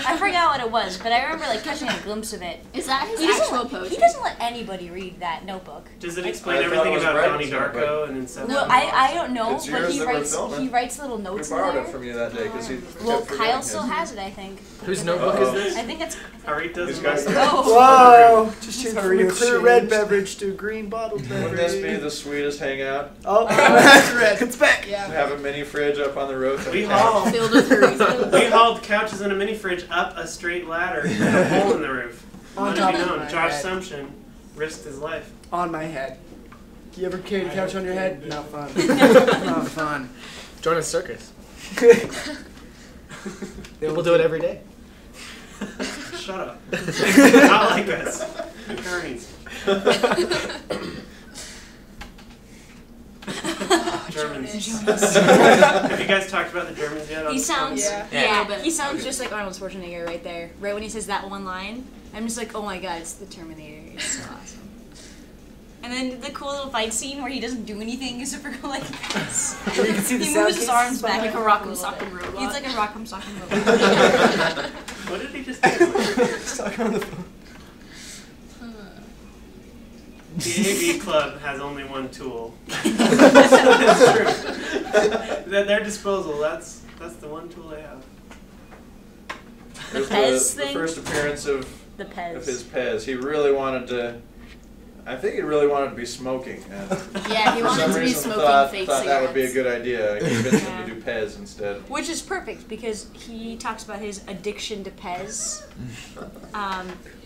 I forgot what it was, but I remember like catching a glimpse of it. Is that his He doesn't, actual let, poetry? he doesn't let anybody read that notebook. Does it I explain thought everything it was about Bright's Donnie notebook. Darko and Inception? Well, I don't know, It's but yours he that we're writes filming. little We notes in borrowed there. it from you that day because he Well, kept forgetting Kyle it. still has it, I think. Whose notebook is this? I think it's. Harita's He's got in yours. Whoa! Just changed from a Hario's clear red changed. beverage to a green bottled beverage. Wouldn't this be the sweetest hangout? Oh, that's red. It's back. Yeah. Have a mini fridge up on the roof. and We a couch. hauled, Filled with hurries. we hauled couches in a mini fridge up a straight ladder and a hole in the roof. On Let it top be of known, my Josh head. Sumption risked his life. On my head. You ever carried a couch on your head? Not fun. Not fun. Join a circus. People do it every day. Shut up. Not like us. Attorneys. Germans. Have you guys talked about the Germans yet? on He the sounds. Yeah. Yeah, but- he sounds just like Arnold Schwarzenegger right there. Right when he says that one line, I'm just like, oh my god, it's the Terminator. It's so awesome. And then the cool little fight scene where he doesn't do anything except for go like this. You can see the He sound moves his cases arms back behind Like a rock'em sock'em robot. He's like a rock'em sock'em robot. What did he just do? Stuck on the phone. The AV Club has only one tool. That's true. At their disposal, that's the one tool they have. The There's Pez the thing? first appearance of The Pez. his Pez. He really wanted to. I think he really wanted to be smoking. And Yeah, he for wanted some to be reason smoking thought fake that would be a cigarettes. good idea. I convinced him Yeah. to do Pez instead. Which is perfect because he talks about his addiction to Pez.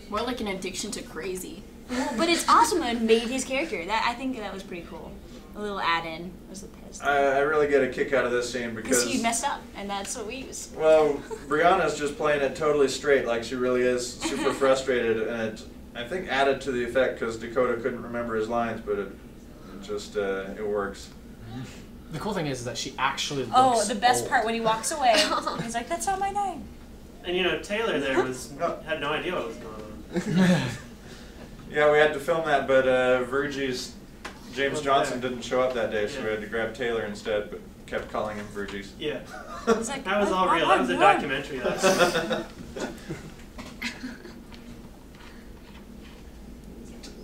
More like an addiction to crazy. Well, but it's awesome and made his character. That I think that was pretty cool. A little add-in was the piss. I really get a kick out of this scene Because because he messed up, and that's what we used. well, Brianna's just playing it totally straight, like she really is super frustrated, and it I think added to the effect because Dakota couldn't remember his lines, but it just it works. The cool thing is that she actually looks Oh, the best old. part when he walks away, he's like, "That's not my name." And you know, Taylor there had no idea what was going on. Yeah, we had to film that, but Virgie's James Johnson didn't show up that day, so we had to grab Taylor instead, but kept calling him Virgie's. Yeah. He's like, That was all real. That was a documentary last night.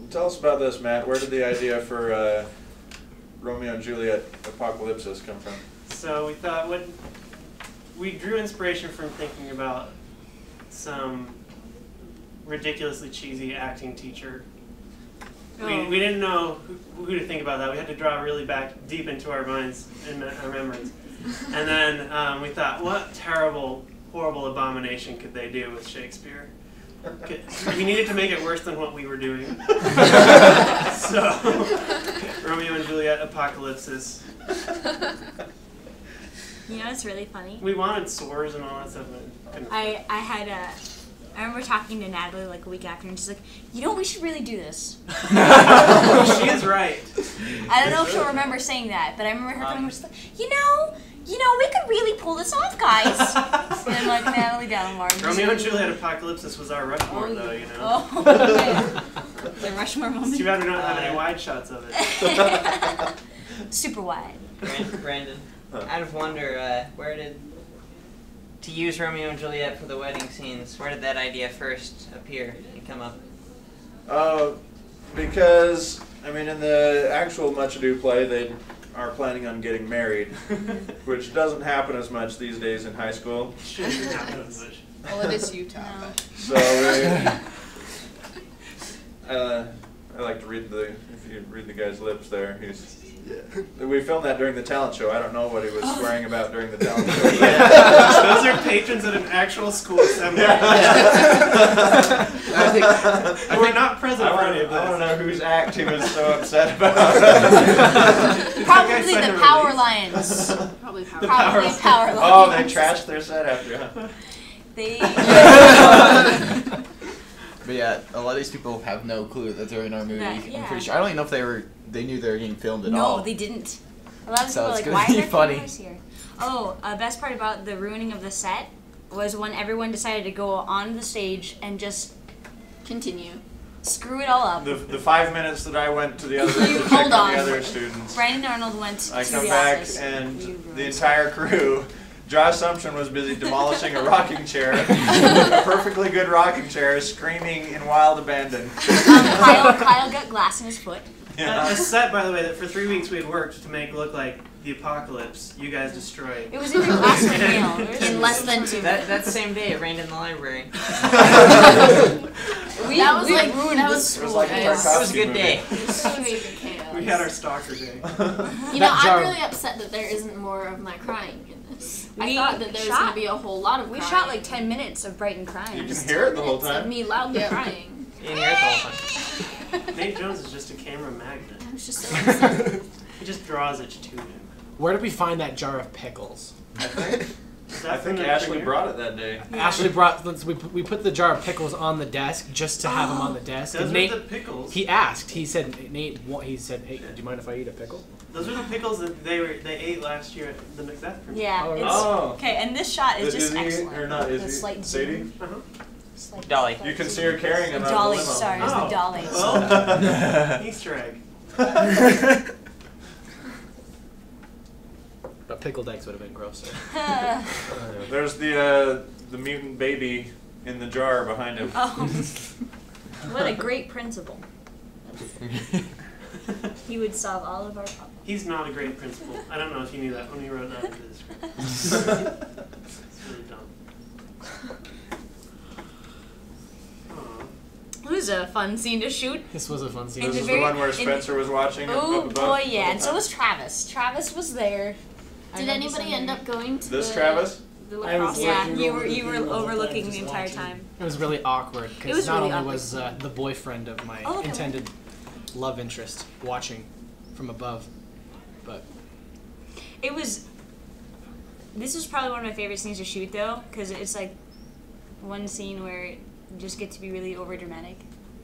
Tell us about this, Matt. Where did the idea for Romeo and Juliet Apocalypsis come from? So we thought we drew inspiration from thinking about some ridiculously cheesy acting teacher. We didn't know who to think about that. We had to draw really back deep into our minds and our memories. And then we thought, what terrible, horrible abomination could they do with Shakespeare? We needed to make it worse than what we were doing. So, Romeo and Juliet Apocalypsis. You know, it's really funny. We wanted swords and all that stuff, but couldn't. I remember talking to Natalie like a week after, and she's like, "You know, we should really do this." She is right. I don't know if she'll remember saying that, but I remember her coming just like, you know, we could really pull this off, guys. And I'm like, Natalie Dallamore. Romeo and Juliet Apocalypsis was our Rushmore, though, you know. Oh, okay. The Rushmore moment. It's too bad we don't have any wide shots of it. Super wide. Brandon, out of wonder, to use Romeo and Juliet for the wedding scenes, where did that idea first appear and come up? Because, I mean, in the actual Much Ado play, they are planning on getting married, which doesn't happen as much these days in high school. Shouldn't happen as much. Well, it is Utah. But. So, I like to read if you read the guy's lips there, we filmed that during the talent show. I don't know what he was swearing about during the talent show. Those are patrons at an actual school assembly. We're not present for any of this. I want to know whose act he was so upset about. Probably the Power Lions. Probably Power Probably Lions. Power Lions. Oh, they trashed their set after, huh? But yeah, a lot of these people have no clue that they're in our movie. Yeah. I'm pretty sure. I don't even know if they knew they were getting filmed at all. No, they didn't. A lot of So people are it's like, gonna why be are there funny. cameras here? Oh, best part about the ruining of the set was when everyone decided to go on the stage and just Continue. screw it all up. The 5 minutes that I went to the other to check Hold on on. the other students, Brandon Arnold went I to come the back office. and We the ruined entire crew, Josh Sumption was busy demolishing a rocking chair, a perfectly good rocking chair, screaming in wild abandon. Kyle got glass in his foot. A set, by the way, that for 3 weeks we had worked to make look like the apocalypse. You guys destroyed. It was either glass or nail. In less than 2 minutes. That same day, it rained in the library. That was like ruined It the was school. like a guys. It was a Tarkovsky good day. Chaos. We had our stalker day. You know, I'm really upset that there isn't more of my crying in this. I We thought that there was shot- going to be a whole lot of We crying. shot like 10 minutes of Brighton crying. You can hear it the whole Minutes of time. me loudly crying. You didn't hear it the whole time. Nate Jones is just a camera magnet. I was just so upset. He just draws it to him. Where did we find that jar of pickles? Is that I from think the Ashley premiere? brought it that day. Ashley brought. We put the jar of pickles on the desk just to have them on the desk. Those And are Nate, the pickles. he asked. He said, Nate. He said, hey, do you mind if I eat a pickle? Those are the pickles that they ate last year at the Macbeth premiere. Yeah. Oh, It's, Oh. okay, and this shot is just he, excellent. or not, is The he? slight Sadie? zoom. Uh-huh. Slight- Dolly. You can see her carrying him out of the Dolly, limo. sorry, it was Oh. the Dolly. Well, Easter egg. But pickled eggs would have been grosser. There's the mutant baby in the jar behind him. Oh, what a great principal. He would solve all of our problems. He's not a great principal. I don't know if you knew that when you wrote that into the script. It's really dumb. Aw. It was a fun scene to shoot. This was a fun scene. This the is very- the one where in- Spencer was watching Oh up above. boy, yeah, and so was Travis. Travis was there. I Did remember anybody somewhere. end up going to This the, Travis? the I was lacrosse? Yeah, looking you over were the you were thing the whole time, overlooking just the entire watching. time. It was really awkward It because was not really only awkward. was the boyfriend of my Oh, okay. intended love interest watching from above, But It was. This was probably one of my favorite scenes to shoot, though, because it's like one scene where you just get to be really over dramatic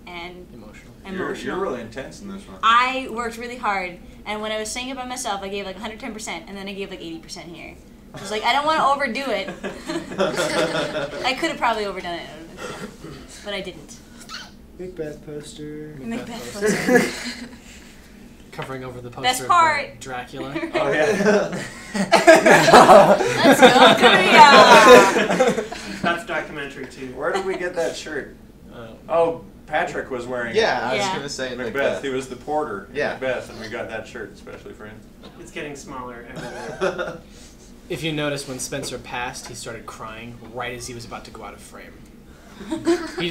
and emotional. You're really intense in this one. I worked really hard, and when I was saying it by myself, I gave like 110%, and then I gave like 80% here. I was like, I don't want to overdo it. I could have probably overdone it, but I didn't. Macbeth poster. Macbeth poster. Covering over the poster Best of part. Dracula. Oh yeah. Let's go, Korea! That's documentary too. Where did we get that shirt? Oh, Patrick was wearing Yeah, I was Yeah. gonna say Macbeth. He was the porter in Yeah. Macbeth, and we got that shirt especially for him. It's getting smaller everywhere. If you notice, when Spencer passed, he started crying right as he was about to go out of frame.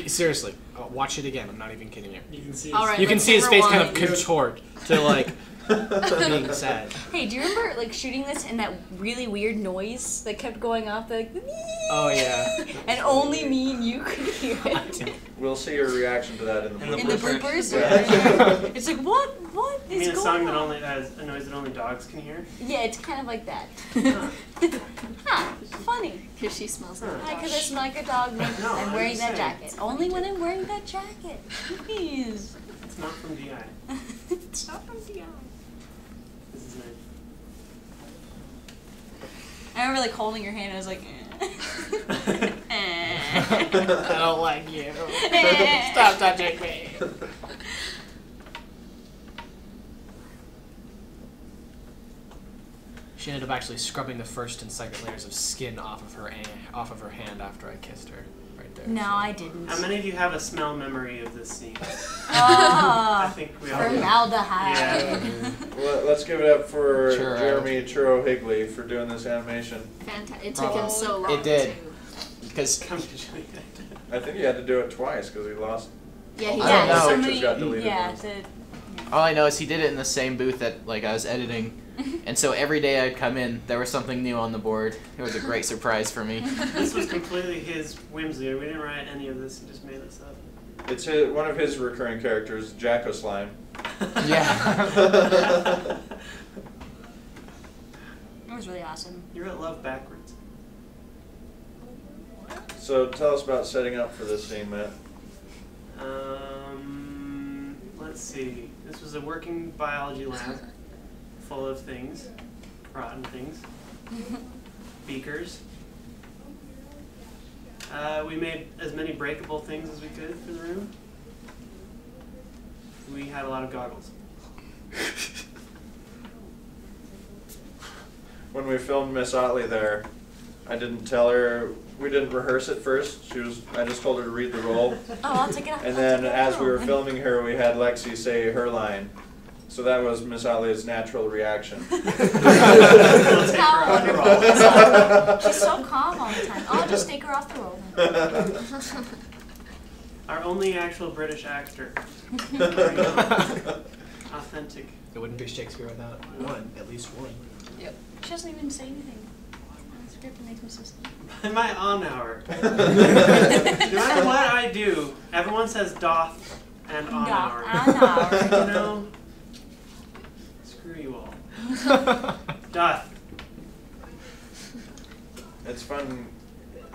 Seriously, watch it again. I'm not even kidding you. You can see. All right, You can let's see his face kind of rewind. contort to like being sad. Hey, do you remember like shooting this and that really weird noise that kept going off? The, like, Oh yeah. and only me and you could hear it. We'll see your reaction to that in the In the bloopers. bloopers? Yeah. It's like, what You is mean a going song that on? only has a noise that only dogs can hear? Yeah, it's kind of like that. Huh, funny. Because she smells like a Hi, dog. because I smell like a dog. When No, I'm I'm wearing just that saying. jacket. Only when I'm wearing that jacket. Please. It's not from DI. It's not from DI. This is nice. I remember like holding your hand. I was like, I don't like you. Stop touching me. She ended up actually scrubbing the first and second layers of skin off of her hand after I kissed her. Right there. no, so. I didn't. How many of you have a smell memory of this scene? Oh, I think we all do. formaldehyde. Yeah. Well, let's give it up for Churro. Jeremy Churro Higley for doing this animation. Fantastic. It took him so long. It did. too. Because Come to Juliet. I think he had to do it twice because he lost. Yeah, he I Yeah, don't know. so Pictures many. got deleted. Yeah, all I know is he did it in the same booth that like I was editing, and so every day I'd come in, there was something new on the board. It was a great surprise for me. This was completely his whimsy. We didn't write any of this. He just made this up. It's one of his recurring characters, Jacko Slime. Yeah. It was really awesome. You wrote love backwards. So tell us about setting up for this scene, Matt. Let's see. This was a working biology lab full of things, rotten things, beakers. We made as many breakable things as we could for the room. We had a lot of goggles. When we filmed Miss Otley there, I didn't tell her, we didn't rehearse it first. I just told her to read the role. Oh, I'll take it off. And then as we were filming her, we had Lexi say her line. So that was Miss Otley's natural reaction. How wonderful. She's so calm all the time. I'll just take her off the roll. Our only actual British actor. Authentic. It wouldn't be Shakespeare without one, at least one. Yep. She doesn't even say anything. The script makes me so sad. In my on hour. No matter what I do, everyone says doth and on hour. On hour. You know? Screw you all. Doth. It's fun.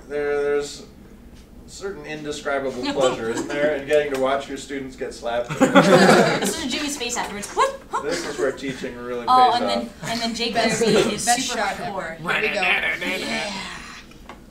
There's certain indescribable pleasure, isn't there, in getting to watch your students get slapped. This is Jimmy's face afterwards. What? This is where teaching really pays Oh, off. and then Jake Best- Derby is best super shot hardcore. ever. Here we go. Yeah.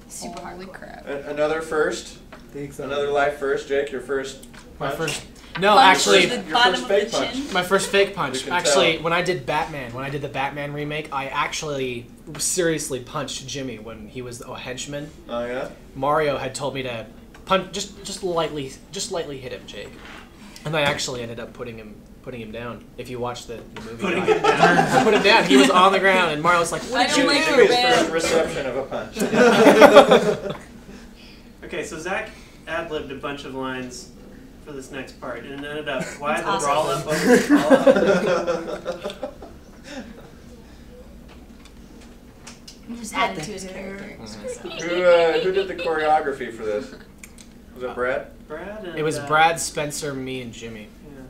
Super Holy crap. Another first, Thanks. another life first. Jake, your first My punch? first. No, Punch actually, to the your bottom first of fake the punch. chin. my first fake We punch. can Actually, tell. when I did the Batman remake, I actually seriously punched Jimmy when he was a henchman. Oh yeah? Mario had told me to punch, just lightly hit him, Jake, and I actually ended up putting him down. If you watch the movie, Putting I him down. I put him down. He was on the ground, and Mario was like, I "What did don't you like do?" your Jimmy's bad. first reception of a punch. Okay, so Zach ad-libbed a bunch of lines for this next part, and it ended up, why That's the awesome. brawl up over the Just added to his character. Who did the choreography for this? Was it Brad? Brad and, It was Brad, Spencer, me, and Jimmy. Yeah.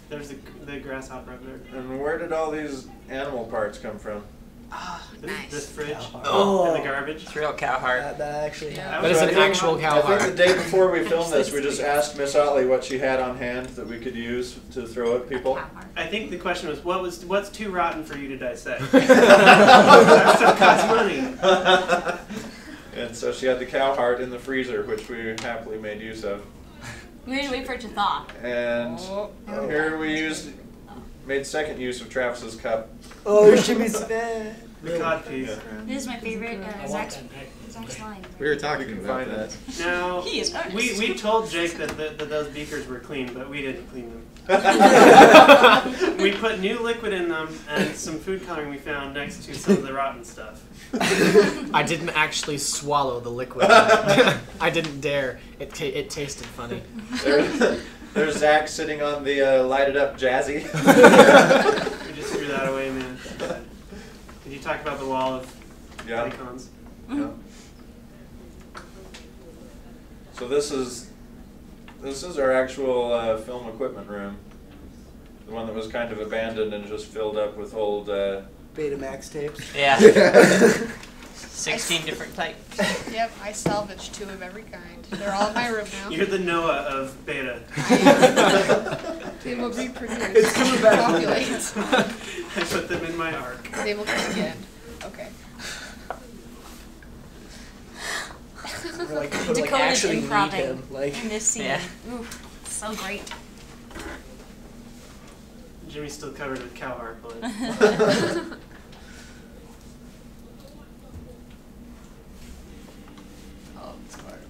There's the grasshopper up there. And where did all these animal parts come from? Oh, nice. This fridge Oh. and the garbage. It's real cow heart. That actually Yeah. That is an actual cow I think heart. the day before we filmed this, we just asked Miss Otley what she had on hand that we could use to throw at people. I think the question was, what's too rotten for you to dissect? That stuff costs money. And so she had the cow heart in the freezer, which we happily made use of. We had to wait for it to thaw. And here we made second use of Travis's cup. Oh, Jimmy's bad. The cod piece. This is my favorite Zach's line. We were talking can about find that. Now, He is earnest. we told Jake that those beakers were clean, but we didn't clean them. We put new liquid in them and some food coloring we found next to some of the rotten stuff. I didn't actually swallow the liquid. I didn't dare. It tasted funny. There's Zach sitting on the lighted up Jazzy. We just threw that away, man. Did you talk about the wall of icons? Yeah. So this is our actual film equipment room. The one that was kind of abandoned and just filled up with old Betamax tapes. Yeah. 16 different types. Yep, I salvaged 2 of every kind. They're all in my room now. You're the Noah of beta. They will reproduce. It's coming back. Populate. I put them in my ark. They will come again. Okay. We're like, people, like, Dakota's actually need improving him. Like, in this scene. Yeah. Ooh, so great. Jimmy's still covered with cow heart blood.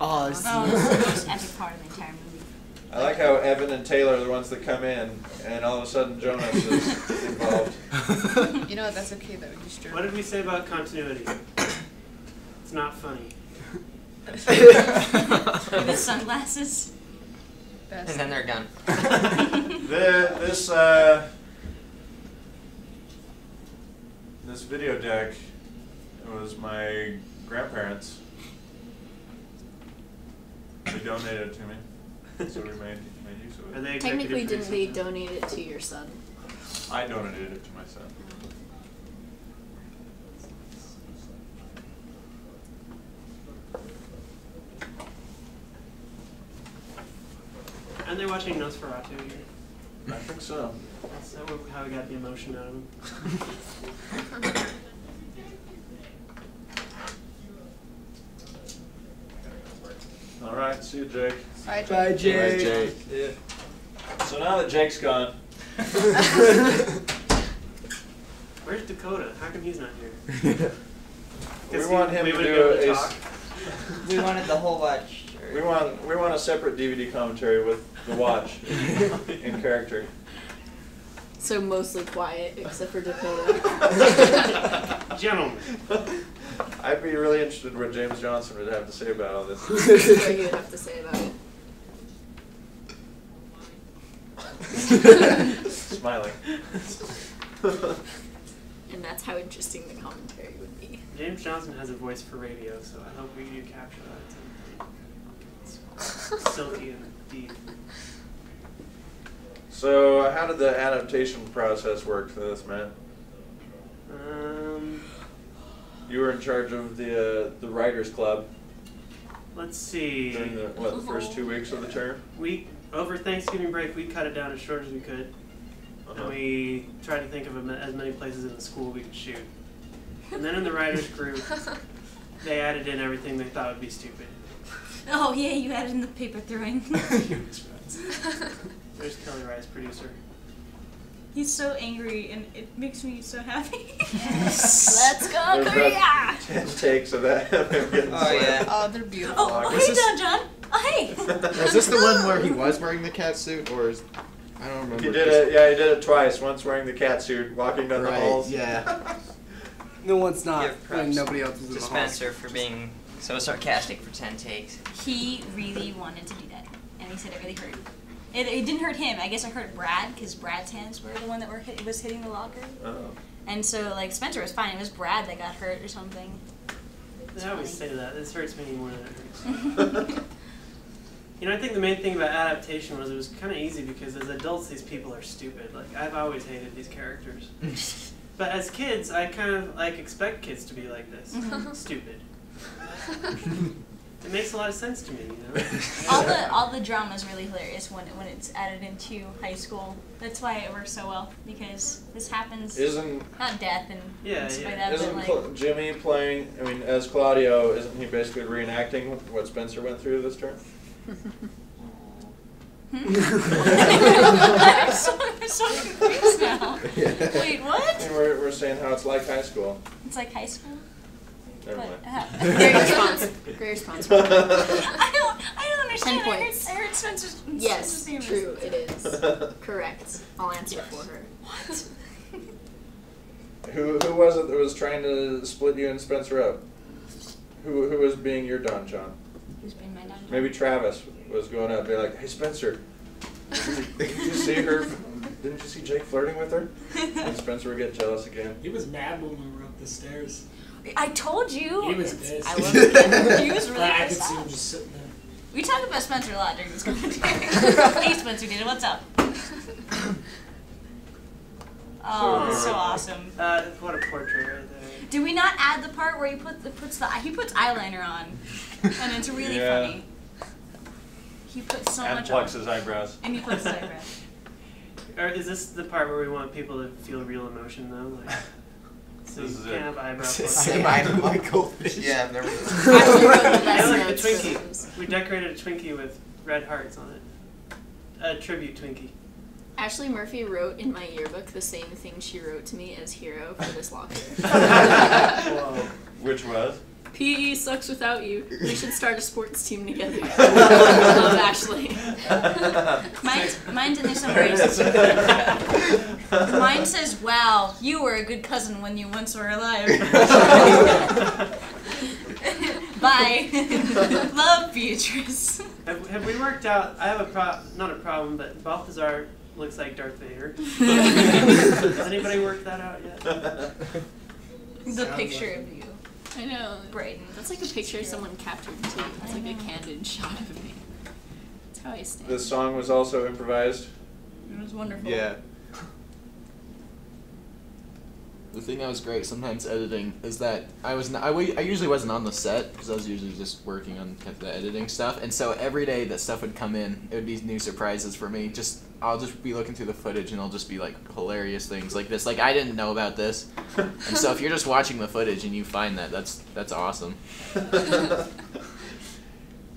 oh, this Oh, this is the most epic part of the entire movie. I like how Evan and Taylor are the ones that come in, and all of a sudden Jonas is involved. You know what? That's okay though. You stir. What did we say about continuity? It's not funny. With sunglasses. Best. And then they're gone. This video deck was my grandparents. They donated it to me, so we made use of Are it. they Technically, executive didn't they producers? donate it to your son? I donated it to my son. Aren't they watching Nosferatu here? I think so. That's how we got the emotion out of them. All right, see you, Jake. Bye, Jake. Bye, Jake. Jake. Yeah. So now that Jake's gone, Where's Dakota? How come he's not here? we want him we to would do be able to a. talk. We wanted the whole watch. We want a separate DVD commentary with the watch in character. So mostly quiet, except for Dakota. Gentlemen. I'd be really interested in what James Johnson would have to say about all this. What do you have to say about it? Smiling. And that's how interesting the commentary would be. James Johnson has a voice for radio, so I hope we do capture that at some point. It's silky and deep. So, how did the adaptation process work for this, Matt? You were in charge of the Writers Club Let's see. during the first 2 weeks of the term? Over Thanksgiving break, we cut it down as short as we could. And we tried to think of as many places in the school we could shoot. And then in the writers group, they added in everything they thought would be stupid. Oh yeah, you added in the paper throwing. There's Kelly Rice, producer. He's so angry, and it makes me so happy. Let's go, There's Korea! about 10 takes of that. of him getting Oh, slammed. yeah. Oh, they're beautiful. Oh, Was hey, this- John. Oh, hey. Was this the one where he was wearing the cat suit, or is I don't remember? He did it. Yeah, he did it twice. Once wearing the cat suit, walking down the Right. halls. Yeah. No one's not Give when props nobody else is in to the hall. Spencer for being so sarcastic for 10 takes. He really wanted to do that, and he said it really hurt. It didn't hurt him. I guess it hurt Brad, because Brad's hands were the one that was hitting the locker. Oh. And so, like, Spencer was fine. It was Brad that got hurt or something. I always say that. This hurts me more than it hurts. You know, I think the main thing about adaptation was it was kind of easy because as adults, these people are stupid. Like, I've always hated these characters. But as kids, I kind of, like, expect kids to be like this. Stupid. It makes a lot of sense to me, you know? All the drama is really hilarious when it's added into high school. That's why it works so well, because this happens, not death and stuff like that, Isn't but like... Jimmy playing, I mean, as Claudio, isn't he basically reenacting what Spencer went through this term? I'm so confused now. Yeah. Wait, what? And we're saying how it's like high school. It's like high school? Never mind. Great response. Great response. I don't understand. 10 points. I heard Spencer's Yes, name. true, it is. Correct. I'll answer for her. What? Who was it that was trying to split you and Spencer up? Who was being your Don John? Who's being my Don John? Maybe Travis was going up and be like, "Hey Spencer, didn't you see her? Didn't you see Jake flirting with her?" And Spencer would get jealous again. He was mad when we were up the stairs. I told you. He was pissed. I love it. He was really I could pissed see him off. just sitting there. We talk about Spencer a lot during this commentary. Hey Spencer, Dana, what's up? Oh, that's so awesome. What a portrait right there. Did we not add the part where he puts eyeliner on, and it's really funny. He puts so And much plucks on. his eyebrows. And he plucks his eyebrows. Or is this the part where we want people to feel real emotion though? Like, so This you is can't it. have eyebrow Say plucking. hi to my goldfish. Yeah, I've never I like the Twinkie. We decorated a Twinkie with red hearts on it. A tribute Twinkie. Ashley Murphy wrote in my yearbook the same thing she wrote to me as hero for this locker. Whoa. Which was? PE sucks without you. We should start a sports team together. Love, Ashley. Mine's in there somewhere. Mine says, "Wow, you were a good cousin when you once were alive." Bye. Love, Beatrice. Have we worked out? I have not a problem, but Balthazar looks like Darth Vader. Has anybody worked that out yet? The picture of you. I know. Brayden. That's like a picture someone captured too. It's like a candid shot of me. That's how I stand. This song was also improvised. It was wonderful. Yeah. The thing that was great sometimes editing is that I usually wasn't on the set because I was usually just working on the editing stuff, and so every day that stuff would come in, it would be new surprises for me. I'll just be looking through the footage and it'll just be like hilarious things like this. Like I didn't know about this, and so if you're just watching the footage and you find that, that's awesome.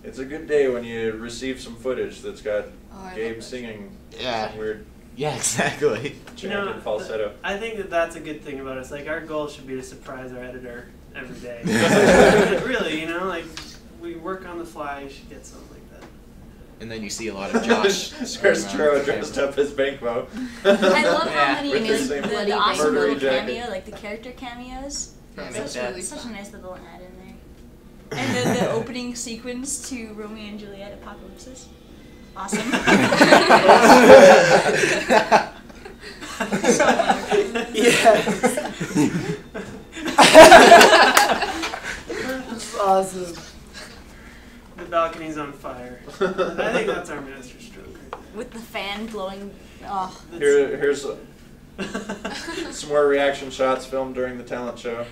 It's a good day when you receive some footage that's got Gabe singing some weird. Yeah, exactly. Chanted falsetto. I think that's a good thing about us. Like, our goal should be to surprise our editor every day. Really, like, we work on the fly, you should get something like that. And then you see a lot of Josh. Scarstrow dressed up as Bankmo. I love how many With the same the awesome little murdery jacket. cameo, like the character cameos. Yeah, Such that's such really a nice little ad in there. And the opening sequence to Romeo and Juliet Apocalypsis. Awesome. So wonderful. Yes. That's awesome. The balcony's on fire. I think that's our master stroke right there. With the fan blowing. Oh. Here's some more reaction shots filmed during the talent show.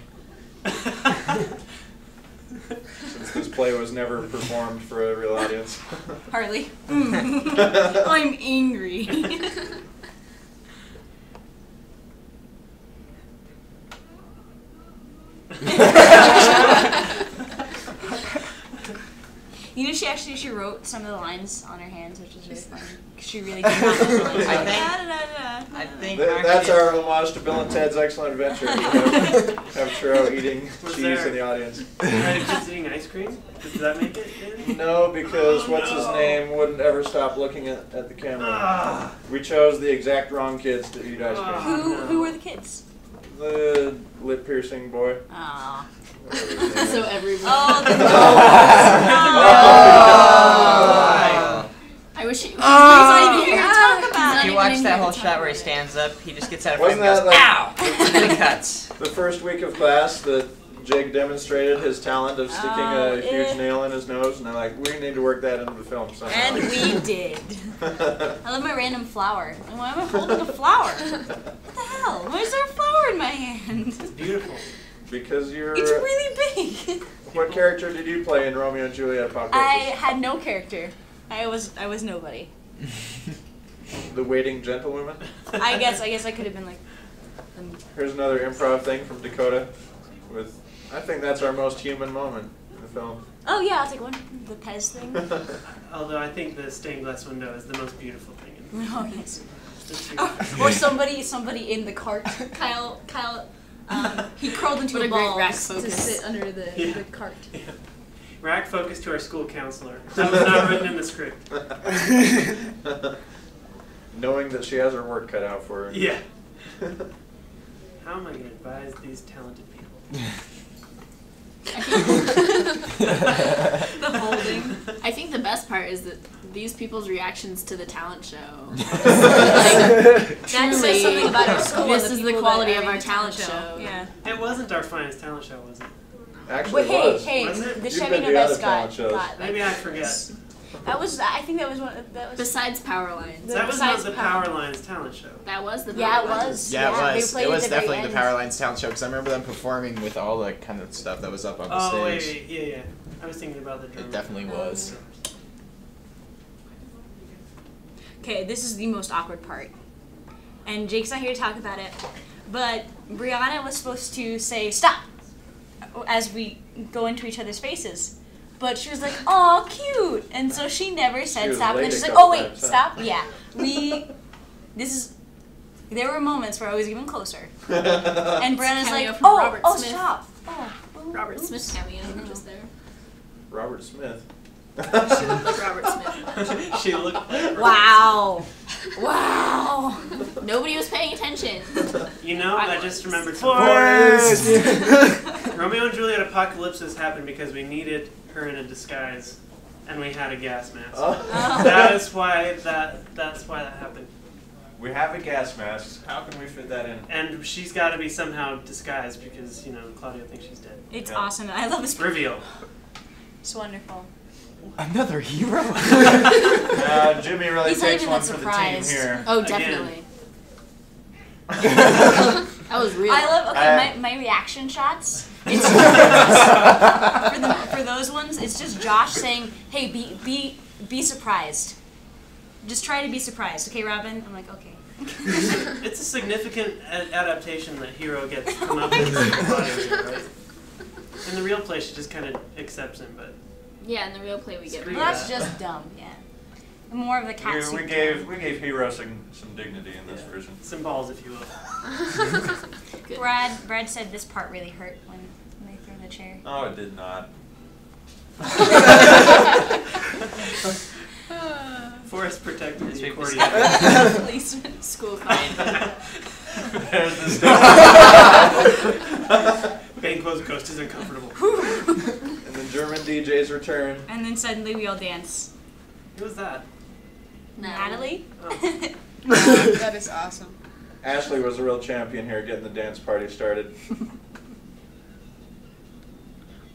Since this play was never performed for a real audience. Harley. I'm angry. She wrote some of the lines on her hands, which is really funny. She really came out with the lines. I think that's our homage to Bill and Ted's Excellent Adventure. Have Churro eating cheese in the audience. Kids eating ice cream? Did that make it in? No, because what's his name wouldn't ever stop looking at the camera. We chose the exact wrong kids to eat ice cream. Who were the kids? The lip piercing boy. Aww. So everybody. Oh, the I wish he was not even here to talk about If it. you watch that whole shot where he stands up, he just gets out of frame Wasn't and goes, that "Ow!" And then it cuts. The first week of class that Jake demonstrated his talent of sticking a huge yeah. nail in his nose, and they're like, we need to work that into the film somehow. And we did. I love my random flower. Why am I holding a flower? What the hell? Why is there a flower in my hand? It's beautiful. Because you're... It's really big. What character did you play in Romeo and Juliet Apocalypse? I had no character. I was nobody. The waiting gentlewoman? I guess I could have been like. Here's another improv thing from Dakota. With, I think that's our most human moment in the film. Oh yeah, I'll take one. The Pez thing. Although I think the stained glass window is the most beautiful thing in the film. Oh yes. It's beautiful. Or somebody in the cart. Kyle. He curled into What a a great ball rack to focus. sit under the cart. Yeah. Rack focus to our school counselor. That was not written in the script. Knowing that she has her work cut out for her. Yeah. How am I going to advise these talented people? The holding. I think the best part is that these people's reactions to the talent show. That says something about our school. This and is the people quality that of are our in the talent show. Yeah. It wasn't our finest talent show, was it? Actually, But it was. hey, Wasn't it? the You've Chevy been to Novest other talent shows. got Maybe I forget. That was. I think that was one. That was. Besides Power Lines. That was not Besides the Power Lines talent show. That was the Yeah, it Power Lines. was. Yeah, they it was. played It at was the very definitely the end. Power Lines talent show because I remember them performing with all the kind of stuff that was up on the Oh, stage. wait, yeah. I was thinking about the drummer. It definitely was. Okay, this is the most awkward part. And Jake's not here to talk about it. But Bri'anna was supposed to say, stop! As we go into each other's faces. But she was like, "Aw, cute," and so she never said was stop. And late then she's a like, couple "Oh wait, times, huh? stop." Yeah, There were moments where I was even closer, and Brandon's Cameo like, from "Oh, Robert oh, Smith. stop." Oh, Robert oops. Smith cameo just there. Robert Smith. She looked like Robert Smith. She looked like Wow, wow. Nobody was paying attention. You know, I just remembered Forrest! something. Romeo and Juliet Apocalypse happened because we needed her in a disguise, and we had a gas mask. That's why that happened. We have a gas mask. How can we fit that in? And she's got to be somehow disguised because, you know, Claudia thinks she's dead. It's Yeah. awesome. I love this. Reveal. It's wonderful. Another hero? Jimmy really He's not takes even one that for the team surprised. here. Oh, Again. definitely. That was real. I love. Okay, my reaction shots. It's for those ones. It's just Josh saying, "Hey, be surprised. Just try to be surprised." Okay, Robin. I'm like, okay. It's a significant adaptation that Hero gets to come up with Claudia, right? In the real play, she just kind of accepts him, but Yeah, in the real play we get. Screw Well, that's Yeah. just dumb. Yeah. More of the cat We suit. gave Hero some dignity in this version. some balls, if you will. Good. Brad said this part really hurt when they threw the chair. Oh, it did not. Forrest protected the people accordion. Policeman. School fine. There's this Banquo's ghost is uncomfortable. And then German DJs return. And then suddenly we all dance. Who was that? Natalie. Oh. That is awesome. Ashley was a real champion here getting the dance party started.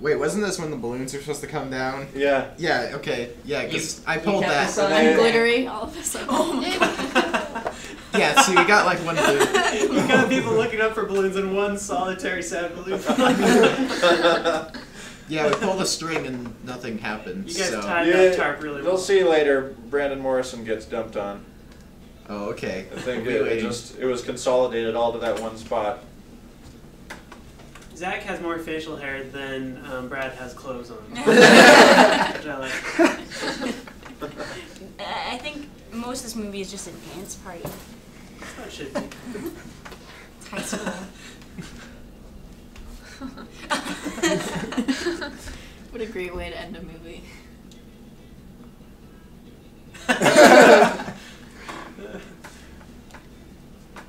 Wait, wasn't this when the balloons were supposed to come down? Yeah. Yeah, okay. Yeah, because I you pulled kept that. this on. I'm glittery all of a sudden. Oh my god. Yeah, so you got like one balloon. You got people looking up for balloons and one solitary sad balloon. Yeah, we pulled a string and nothing happened. You guys so. tied Yeah, that tarp really You'll well. see later, Brandon Morrison gets dumped on. Oh, okay. I think We'll be waiting. it was consolidated all to that one spot. Zach has more facial hair than Brad has clothes on. Which I like. I think most of this movie is just a dance party. That's how it should be. It's high school. What a great way to end a movie.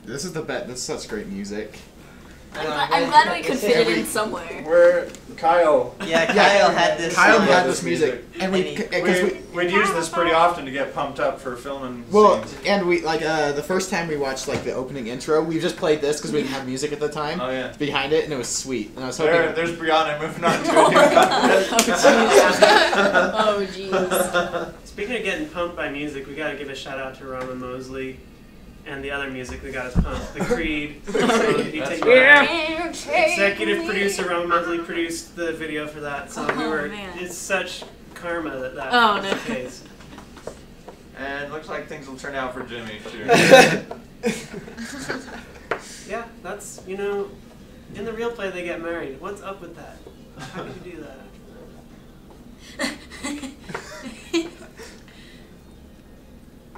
This is the bet. This is such great music. I'm glad we could fit it in somewhere. Where Kyle. Yeah, Kyle had this. Kyle song. had this music, and We'd use this pretty often to get pumped up for filming well, scenes. and we like the first time we watched like the opening intro, we just played this because we didn't have music at the time. Oh yeah. Behind it, and it was sweet. And I was hoping. There's Bri'anna moving on to a new contest. Oh jeez. Speaking of getting pumped by music, we gotta give a shout out to Rama Mosley and the other music that got us pumped. The Creed. So he That's takes right. Executive producer Rama Mosley produced the video for that. So we were. Man. It's such karma that Oh, was no. the case. And looks like things will turn out for Jimmy too. Yeah, that's in the real play they get married. What's up with that? How can you do that?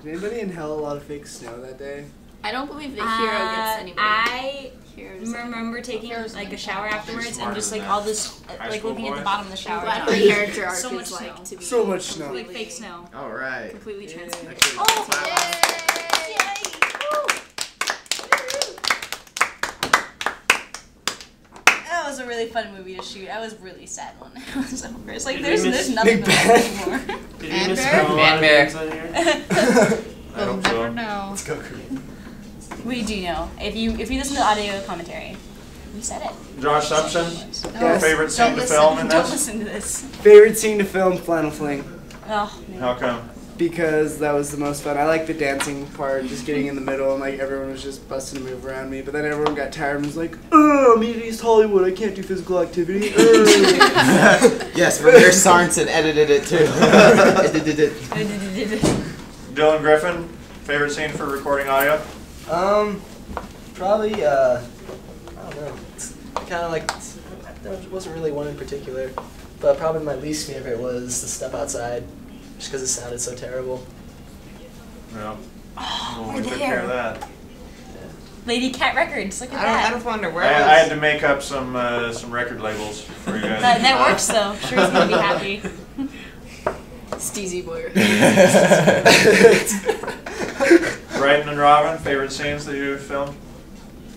Did anybody inhale a lot of fake snow that day? I don't believe the hero gets anybody. I Heroes. remember taking like a shower afterwards and smarter just than like that. all this High like school looking at the boy. bottom of the I'm shower. glad tub. her character arc So much is like snow. to be So much snow. Like fake snow. All right. completely transparent. Oh, that was a really fun movie to shoot. I was really sad when it was over. It's like Did there's we miss- nothing but that anymore. Did And you miss Bear? a lot And of Bear. things on here? I We'll hope never so. know. Let's go, Korean. We do know. If you listen to the audio commentary, we said it. Josh Sumption, No. your favorite scene to listen. film in Don't this? listen to this. Favorite scene to film, Flannel Fling. Oh man. How come? Because that was the most fun. I like the dancing part, just getting in the middle, and like everyone was just busting a move around me. But then everyone got tired and was like, I'm in East Hollywood, I can't do physical activity. Yes, Ramir Sorensen edited it too. Dylan Griffin, favorite scene for recording audio? Probably, I don't know. I kind of like, there wasn't really one in particular, but probably my least favorite was the stuff outside, just because it sounded so terrible. No. Oh, we we're took care of there. that. Lady Cat Records. Look at I that. don't wonder I where had to make up some record labels for you guys. That works though. Sure he's gonna be happy. Steezy boy. Bryden and Robin, favorite scenes that you filmed?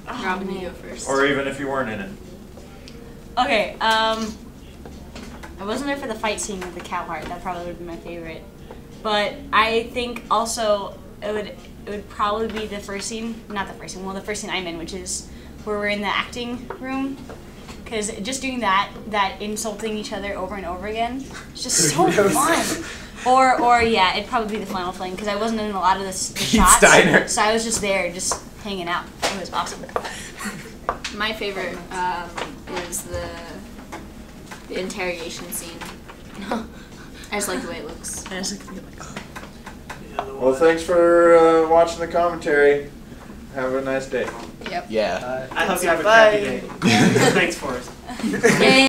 Robin, you go first. Or even if you weren't in it. Okay, I wasn't there for the fight scene with the cow heart. That probably would be my favorite. But I think also it would probably be the first scene, not the first scene, well the first scene I'm in, which is where we're in the acting room. Because just doing that insulting each other over and over again, it's just so fun. Or yeah, it'd probably be the Flannel Fling because I wasn't in a lot of the shots, Steiner. so I was just there, just hanging out. It was awesome. My favorite is the interrogation scene. I just like the way it looks. Well, thanks for watching the commentary. Have a nice day. Yep. Yeah. I hope you have a crappy day. Thanks, Forrest. Yay.